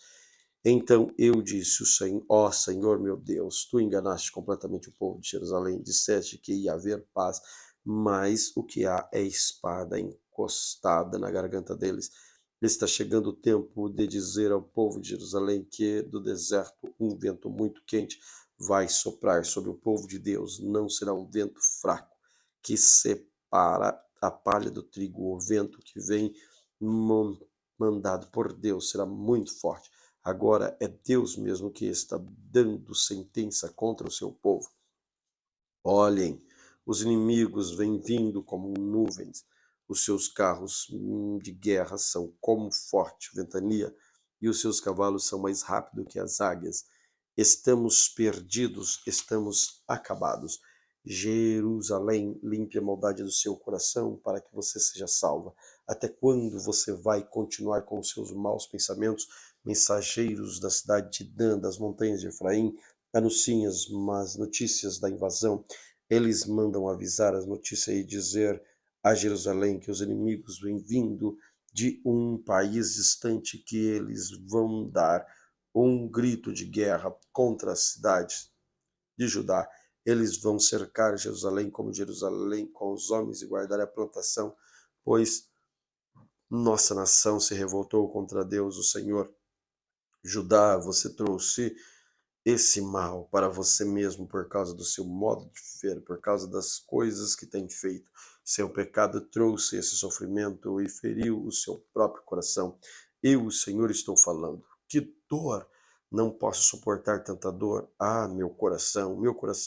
Então eu disse: ó Senhor meu Deus, tu enganaste completamente o povo de Jerusalém, disseste que ia haver paz, mas o que há é espada encostada na garganta deles. Está chegando o tempo de dizer ao povo de Jerusalém que do deserto um vento muito quente vai soprar sobre o povo de Deus. Não será um vento fraco que separa a palha do trigo. O vento que vem mandado por Deus será muito forte. Agora é Deus mesmo que está dando sentença contra o seu povo. Olhem, os inimigos vêm vindo como nuvens. Os seus carros de guerra são como forte ventania, e os seus cavalos são mais rápidos que as águias. Estamos perdidos, estamos acabados. Jerusalém, limpe a maldade do seu coração para que você seja salva. Até quando você vai continuar com os seus maus pensamentos? Mensageiros da cidade de Dan, das montanhas de Efraim, anunciem as más notícias da invasão. Eles mandam avisar as notícias e dizer a Jerusalém que os inimigos vêm vindo de um país distante, que eles vão dar um grito de guerra contra as cidades de Judá. Eles vão cercar Jerusalém como Jerusalém com os homens e guardar a plantação, pois nossa nação se revoltou contra Deus, o Senhor. Judá, você trouxe esse mal para você mesmo por causa do seu modo de viver, por causa das coisas que tem feito. Seu pecado trouxe esse sofrimento e feriu o seu próprio coração. Eu, o Senhor, estou falando. Que dor! Não posso suportar tanta dor. Ah, meu coração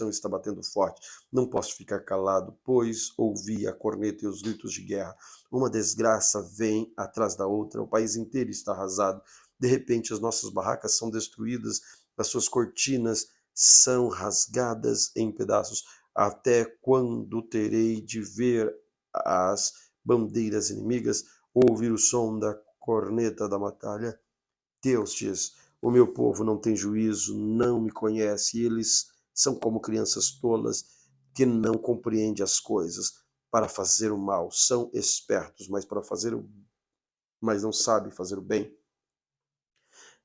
está batendo forte. Não posso ficar calado, pois ouvi a corneta e os gritos de guerra. Uma desgraça vem atrás da outra. O país inteiro está arrasado. De repente, as nossas barracas são destruídas, as suas cortinas são rasgadas em pedaços. Até quando terei de ver as bandeiras inimigas, ouvir o som da corneta da batalha? Deus diz: o meu povo não tem juízo, não me conhece, eles são como crianças tolas que não compreendem as coisas. Para fazer o mal, são espertos, mas não sabem fazer o bem.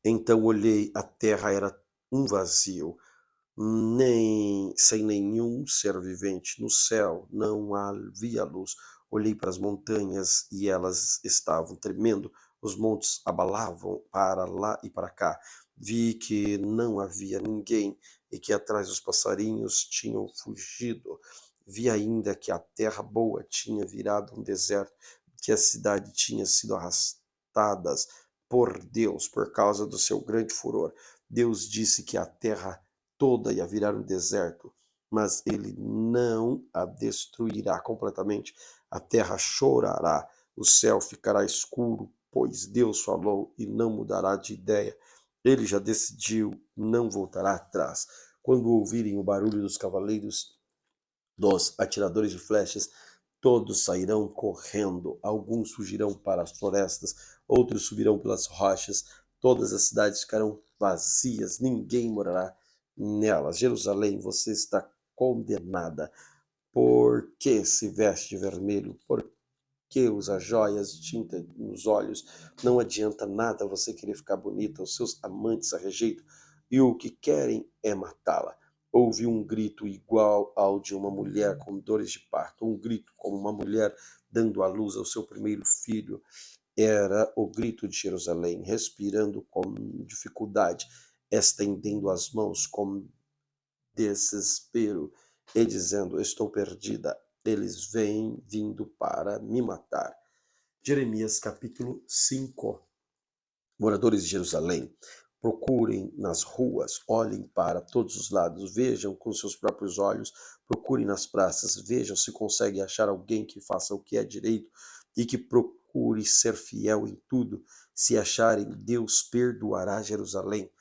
Então olhei, a terra era um vazio, sem nenhum ser vivente. No céu não havia luz. Olhei para as montanhas e elas estavam tremendo. Os montes abalavam para lá e para cá. Vi que não havia ninguém e que atrás os passarinhos tinham fugido. Vi ainda que a terra boa tinha virado um deserto, que a cidade tinha sido arrastada por Deus por causa do seu grande furor. Deus disse que a terra toda ia virar um deserto, mas ele não a destruirá completamente. A terra chorará, o céu ficará escuro, pois Deus falou e não mudará de ideia. Ele já decidiu, não voltará atrás. Quando ouvirem o barulho dos cavaleiros, dos atiradores de flechas, todos sairão correndo, alguns fugirão para as florestas, outros subirão pelas rochas, todas as cidades ficarão vazias, ninguém morará nelas. Jerusalém, você está condenada. Por que se veste de vermelho? Por que usa joias de tinta nos olhos? Não adianta nada você querer ficar bonita, os seus amantes a rejeitam e o que querem é matá-la. Houve um grito igual ao de uma mulher com dores de parto, um grito como uma mulher dando à luz ao seu primeiro filho. Era o grito de Jerusalém, respirando com dificuldade, estendendo as mãos com desespero e dizendo: estou perdida, eles vêm vindo para me matar. Jeremias capítulo 5. Moradores de Jerusalém, procurem nas ruas, olhem para todos os lados, vejam com seus próprios olhos, procurem nas praças, vejam se conseguem achar alguém que faça o que é direito e que procure ser fiel em tudo. Se acharem, Deus perdoará Jerusalém.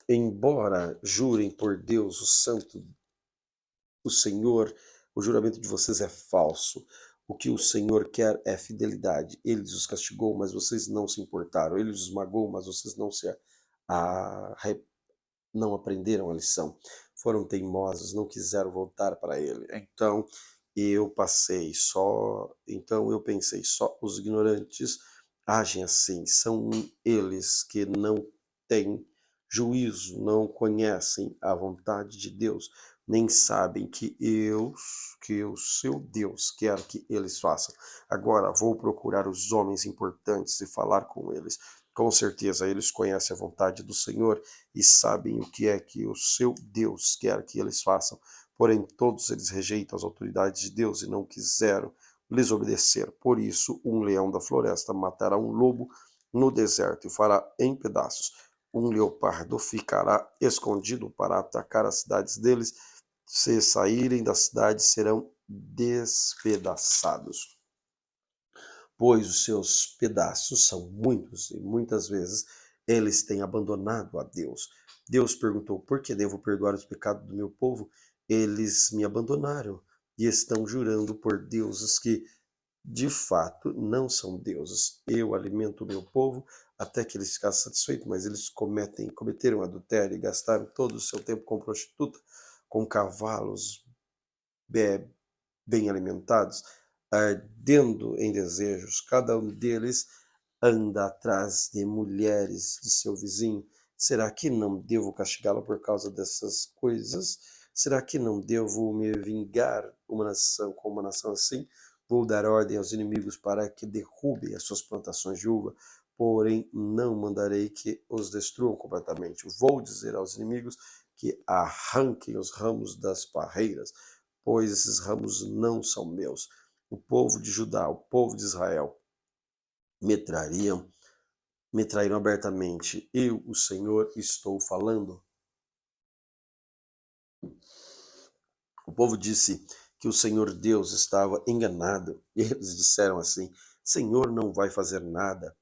Embora jurem por Deus, o Santo, o Senhor, o juramento de vocês é falso. O que o Senhor quer é fidelidade. Ele os castigou, mas vocês não se importaram. Ele os esmagou, mas vocês não aprenderam a lição. Foram teimosos, não quiseram voltar para ele. Então eu pensei, só os ignorantes agem assim. São eles que não têm juízo, não conhecem a vontade de Deus, nem sabem que o seu Deus quer que eles façam. Agora vou procurar os homens importantes e falar com eles. Com certeza eles conhecem a vontade do Senhor e sabem o que é que o seu Deus quer que eles façam. Porém, todos eles rejeitam as autoridades de Deus e não quiseram lhes obedecer. Por isso, um leão da floresta matará um lobo no deserto e fará em pedaços. Um leopardo ficará escondido para atacar as cidades deles. Se saírem da cidade, serão despedaçados, pois os seus pedaços são muitos e muitas vezes eles têm abandonado a Deus. Deus perguntou: por que devo perdoar os pecados do meu povo? Eles me abandonaram e estão jurando por deuses que de fato não são deuses. Eu alimento o meu povo até que eles ficassem satisfeitos, mas eles cometeram adultério e gastaram todo o seu tempo com prostituta, com cavalos bem alimentados, ardendo em desejos. Cada um deles anda atrás de mulheres de seu vizinho. Será que não devo castigá-lo por causa dessas coisas? Será que não devo me vingar uma nação com uma nação assim? Vou dar ordem aos inimigos para que derrubem as suas plantações de uva, porém não mandarei que os destruam completamente. Vou dizer aos inimigos que arranquem os ramos das parreiras, pois esses ramos não são meus. O povo de Judá, o povo de Israel, me trariam, me traíram abertamente. Eu, o Senhor, estou falando. O povo disse que o Senhor Deus estava enganado. Eles disseram assim: Senhor não vai fazer nada.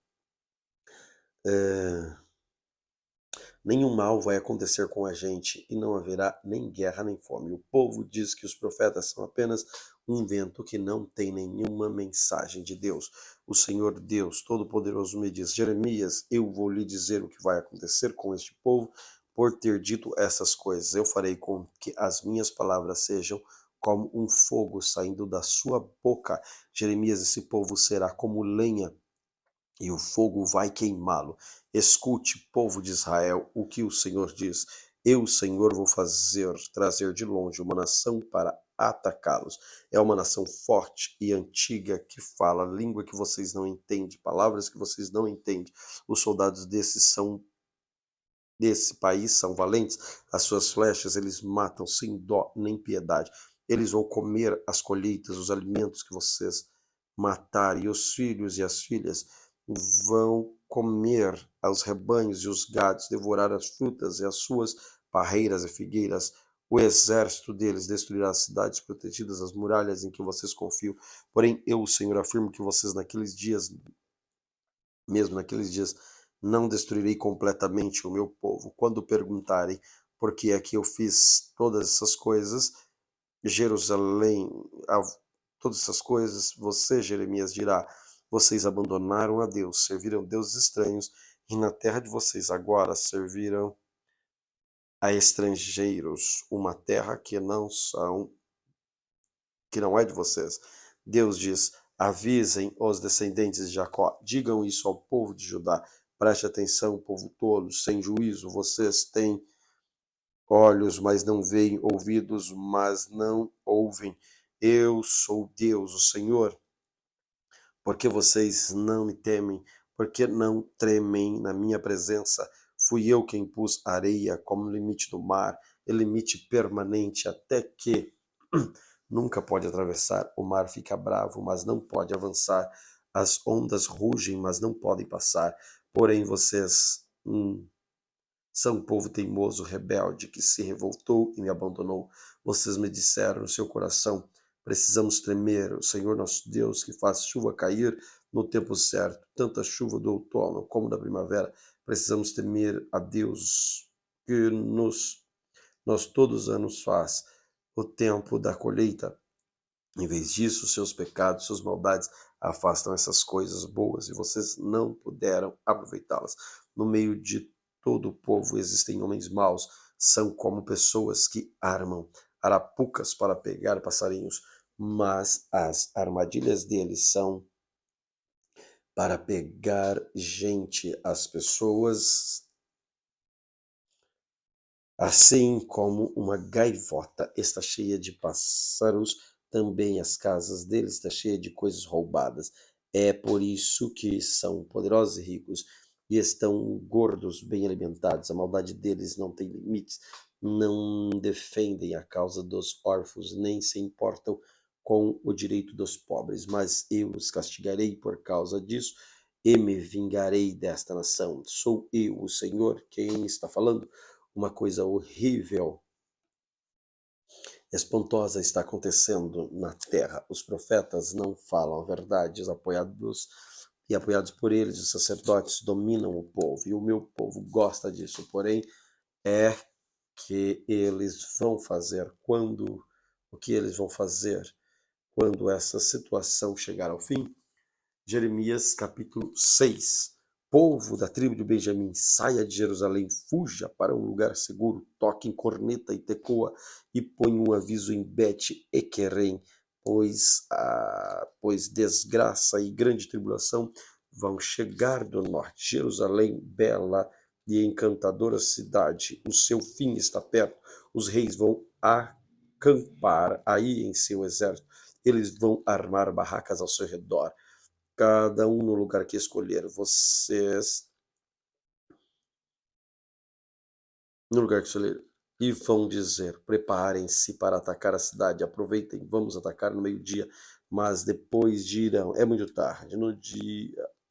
Nenhum mal vai acontecer com a gente e não haverá nem guerra nem fome. O povo diz que os profetas são apenas um vento que não tem nenhuma mensagem de Deus. O Senhor Deus Todo-Poderoso me diz: Jeremias, eu vou lhe dizer o que vai acontecer com este povo por ter dito essas coisas. Eu farei com que as minhas palavras sejam como um fogo saindo da sua boca. Jeremias, esse povo será como lenha e o fogo vai queimá-lo. Escute, povo de Israel, o que o Senhor diz. Eu, Senhor, vou trazer de longe uma nação para atacá-los. É uma nação forte e antiga que fala língua que vocês não entendem, palavras que vocês não entendem. Os soldados desse país são valentes, as suas flechas eles matam sem dó nem piedade. Eles vão comer as colheitas, os alimentos que vocês matarem, e os filhos e as filhas vão comer os rebanhos e os gados, devorar as frutas e as suas parreiras e figueiras. O exército deles destruirá as cidades protegidas, as muralhas em que vocês confiam. Porém, eu, o Senhor, afirmo que vocês mesmo naqueles dias, não destruirei completamente o meu povo. Quando perguntarem por que é que eu fiz todas essas coisas, Jerusalém, todas essas coisas, você, Jeremias, dirá: vocês abandonaram a Deus, serviram deuses estranhos, e na terra de vocês agora serviram a estrangeiros, uma terra que não é de vocês. Deus diz: avisem os descendentes de Jacó, digam isso ao povo de Judá. Preste atenção, povo tolo, sem juízo, vocês têm olhos, mas não veem, ouvidos, mas não ouvem. Eu sou Deus, o Senhor. Porque vocês não me temem, porque não tremem na minha presença. Fui eu quem pus areia como limite do mar, e limite permanente até que nunca pode atravessar. O mar fica bravo, mas não pode avançar. As ondas rugem, mas não podem passar. Porém, vocês são um povo teimoso, rebelde, que se revoltou e me abandonou. Vocês me disseram no seu coração: precisamos temer o Senhor nosso Deus, que faz chuva cair no tempo certo, tanto a chuva do outono como da primavera. Precisamos temer a Deus, que nós todos os anos faz o tempo da colheita. Em vez disso, seus pecados, suas maldades afastam essas coisas boas e vocês não puderam aproveitá-las. No meio de todo o povo existem homens maus, são como pessoas que armam arapucas para pegar passarinhos, mas as armadilhas deles são para pegar gente. As pessoas, assim como uma gaivota está cheia de pássaros, também as casas deles estão cheias de coisas roubadas. É por isso que são poderosos e ricos e estão gordos, bem alimentados. A maldade deles não tem limites. Não defendem a causa dos órfãos, nem se importam com o direito dos pobres. Mas eu os castigarei por causa disso e me vingarei desta nação. Sou eu, o Senhor, quem está falando. Uma coisa horrível, espantosa está acontecendo na terra. Os profetas não falam a verdade, apoiados e apoiados por eles, os sacerdotes dominam o povo, e o meu povo gosta disso, porém é que eles vão fazer quando o que eles vão fazer quando essa situação chegar ao fim? Jeremias capítulo 6. Povo da tribo de Benjamim, saia de Jerusalém, fuja para um lugar seguro, toque em corneta e tecoa e põe um aviso em Bet-Equerem, pois desgraça e grande tribulação vão chegar do norte. Jerusalém, bela e encantadora cidade, o seu fim está perto. Os reis vão acampar aí em seu exército. Eles vão armar barracas ao seu redor, cada um no lugar que escolher. Vocês no lugar que escolher. E vão dizer: preparem-se para atacar a cidade, aproveitem, vamos atacar no meio-dia. Mas depois dirão: é muito tarde,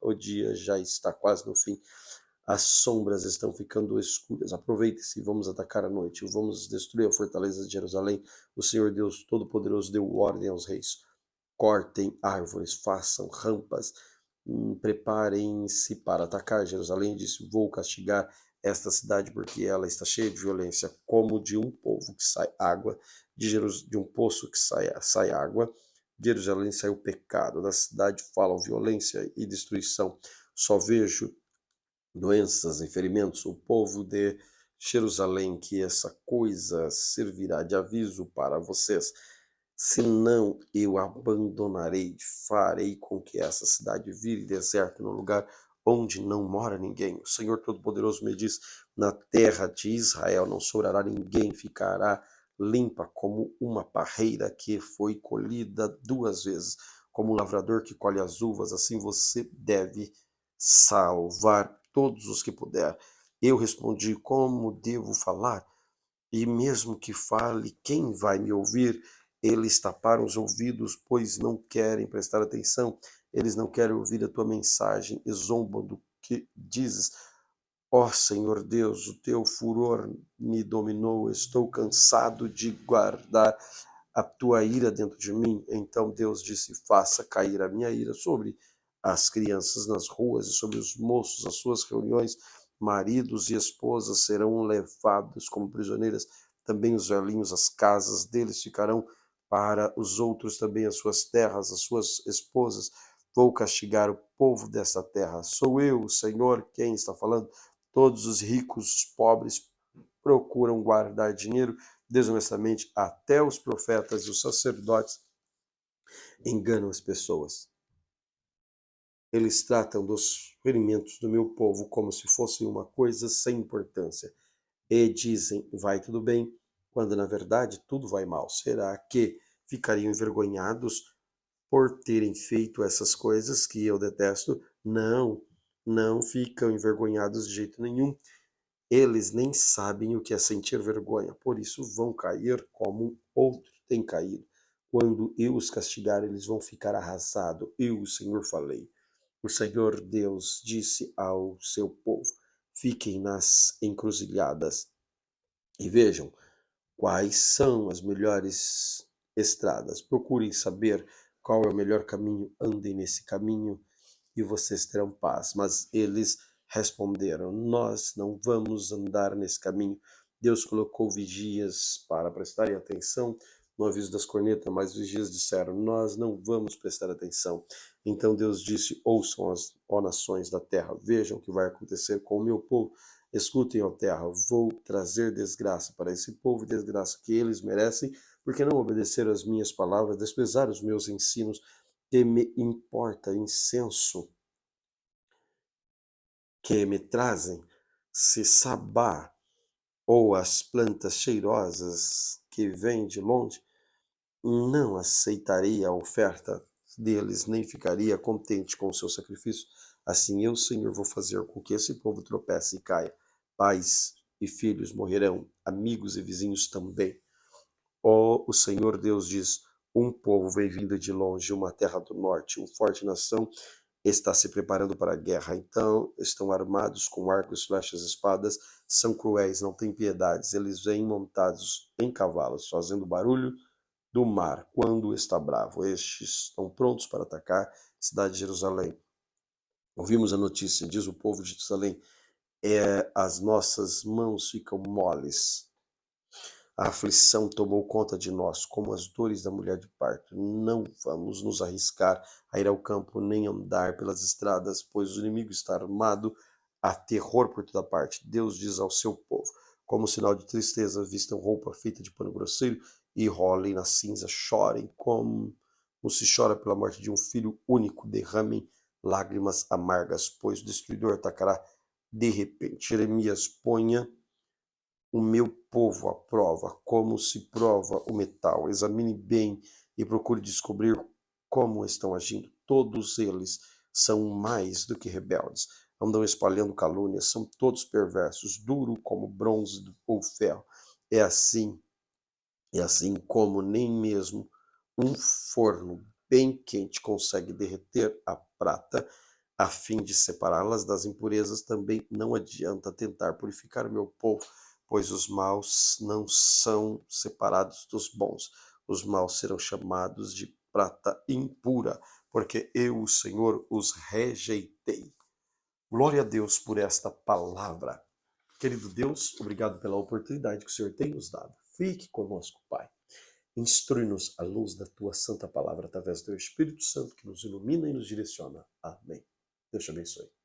o dia já está quase no fim. As sombras estão ficando escuras. Aproveite-se, vamos atacar à noite. Vamos destruir a fortaleza de Jerusalém. O Senhor Deus Todo-Poderoso deu ordem aos reis: cortem árvores, façam rampas, preparem-se para atacar Jerusalém. Disse: vou castigar esta cidade porque ela está cheia de violência, como de um povo que sai água, de um poço que sai água. De Jerusalém sai o pecado, da cidade falam violência e destruição. Só vejo doenças e ferimentos. O povo de Jerusalém, que essa coisa servirá de aviso para vocês. Senão eu abandonarei, farei com que essa cidade vire deserto, no lugar onde não mora ninguém. O Senhor Todo-Poderoso me diz: na terra de Israel não sobrará ninguém, ficará limpa como uma parreira que foi colhida 2 vezes. Como um lavrador que colhe as uvas, assim você deve salvar todos os que puder. Eu respondi: como devo falar? E mesmo que fale, quem vai me ouvir? Eles taparam os ouvidos, pois não querem prestar atenção. Eles não querem ouvir a tua mensagem e zombam do que dizes. Ó Senhor Deus, o teu furor me dominou. Estou cansado de guardar a tua ira dentro de mim. Então Deus disse: faça cair a minha ira sobre as crianças nas ruas e sobre os moços. As suas reuniões, maridos e esposas serão levados como prisioneiras. Também os velhinhos, as casas deles ficarão para os outros, também as suas terras, as suas esposas. Vou castigar o povo desta terra. Sou eu, o Senhor, quem está falando. Todos os ricos, os pobres, procuram guardar dinheiro desonestamente. Até os profetas e os sacerdotes enganam as pessoas. Eles tratam dos ferimentos do meu povo como se fossem uma coisa sem importância e dizem: vai tudo bem, quando na verdade tudo vai mal. Será que ficariam envergonhados por terem feito essas coisas que eu detesto? Não, não ficam envergonhados de jeito nenhum. Eles nem sabem o que é sentir vergonha, por isso vão cair como outro tem caído. Quando eu os castigar, eles vão ficar arrasados. Eu, o Senhor, falei. O Senhor Deus disse ao seu povo: fiquem nas encruzilhadas e vejam quais são as melhores estradas. Procurem saber qual é o melhor caminho, andem nesse caminho e vocês terão paz. Mas eles responderam: nós não vamos andar nesse caminho. Deus colocou vigias para prestarem atenção no aviso das cornetas, mas os vigias disseram: nós não vamos prestar atenção. Então Deus disse: ouçam ó nações da terra, vejam o que vai acontecer com o meu povo. Escutem, ó terra, vou trazer desgraça para esse povo, desgraça que eles merecem, porque não obedeceram às minhas palavras, desprezaram os meus ensinos. Que me importa incenso que me trazem, se sabá ou as plantas cheirosas que vêm de longe? Não aceitaria a oferta deles, nem ficaria contente com o seu sacrifício. Assim eu, Senhor, vou fazer com que esse povo tropece e caia. Pais e filhos morrerão, amigos e vizinhos também. O Senhor Deus diz: um povo vem vindo de longe, uma terra do norte, uma forte nação está se preparando para a guerra. Então estão armados com arcos, flechas, espadas, são cruéis, não têm piedades. Eles vêm montados em cavalos, fazendo barulho do mar quando está bravo. Estes estão prontos para atacar a cidade de Jerusalém. Ouvimos a notícia, diz o povo de Jerusalém, as nossas mãos ficam moles. A aflição tomou conta de nós, como as dores da mulher de parto. Não vamos nos arriscar a ir ao campo, nem andar pelas estradas, pois o inimigo está armado, há terror por toda parte. Deus diz ao seu povo, como sinal de tristeza, vistam roupa feita de pano grosseiro e rolem na cinza, chorem como se chora pela morte de um filho único, derramem lágrimas amargas, pois o destruidor atacará de repente. Jeremias, ponha o meu povo à prova, como se prova o metal. Examine bem e procure descobrir como estão agindo. Todos eles são mais do que rebeldes. Andam espalhando calúnias, são todos perversos, duro como bronze ou ferro. É assim como nem mesmo um forno bem quente consegue derreter a prata a fim de separá-las das impurezas. Também não adianta tentar purificar o meu povo, pois os maus não são separados dos bons. Os maus serão chamados de prata impura, porque eu, o Senhor, os rejeitei. Glória a Deus por esta palavra. Querido Deus, obrigado pela oportunidade que o Senhor tem nos dado. Fique conosco, Pai. Instrui-nos à luz da tua santa palavra através do teu Espírito Santo que nos ilumina e nos direciona. Amém. Deus te abençoe.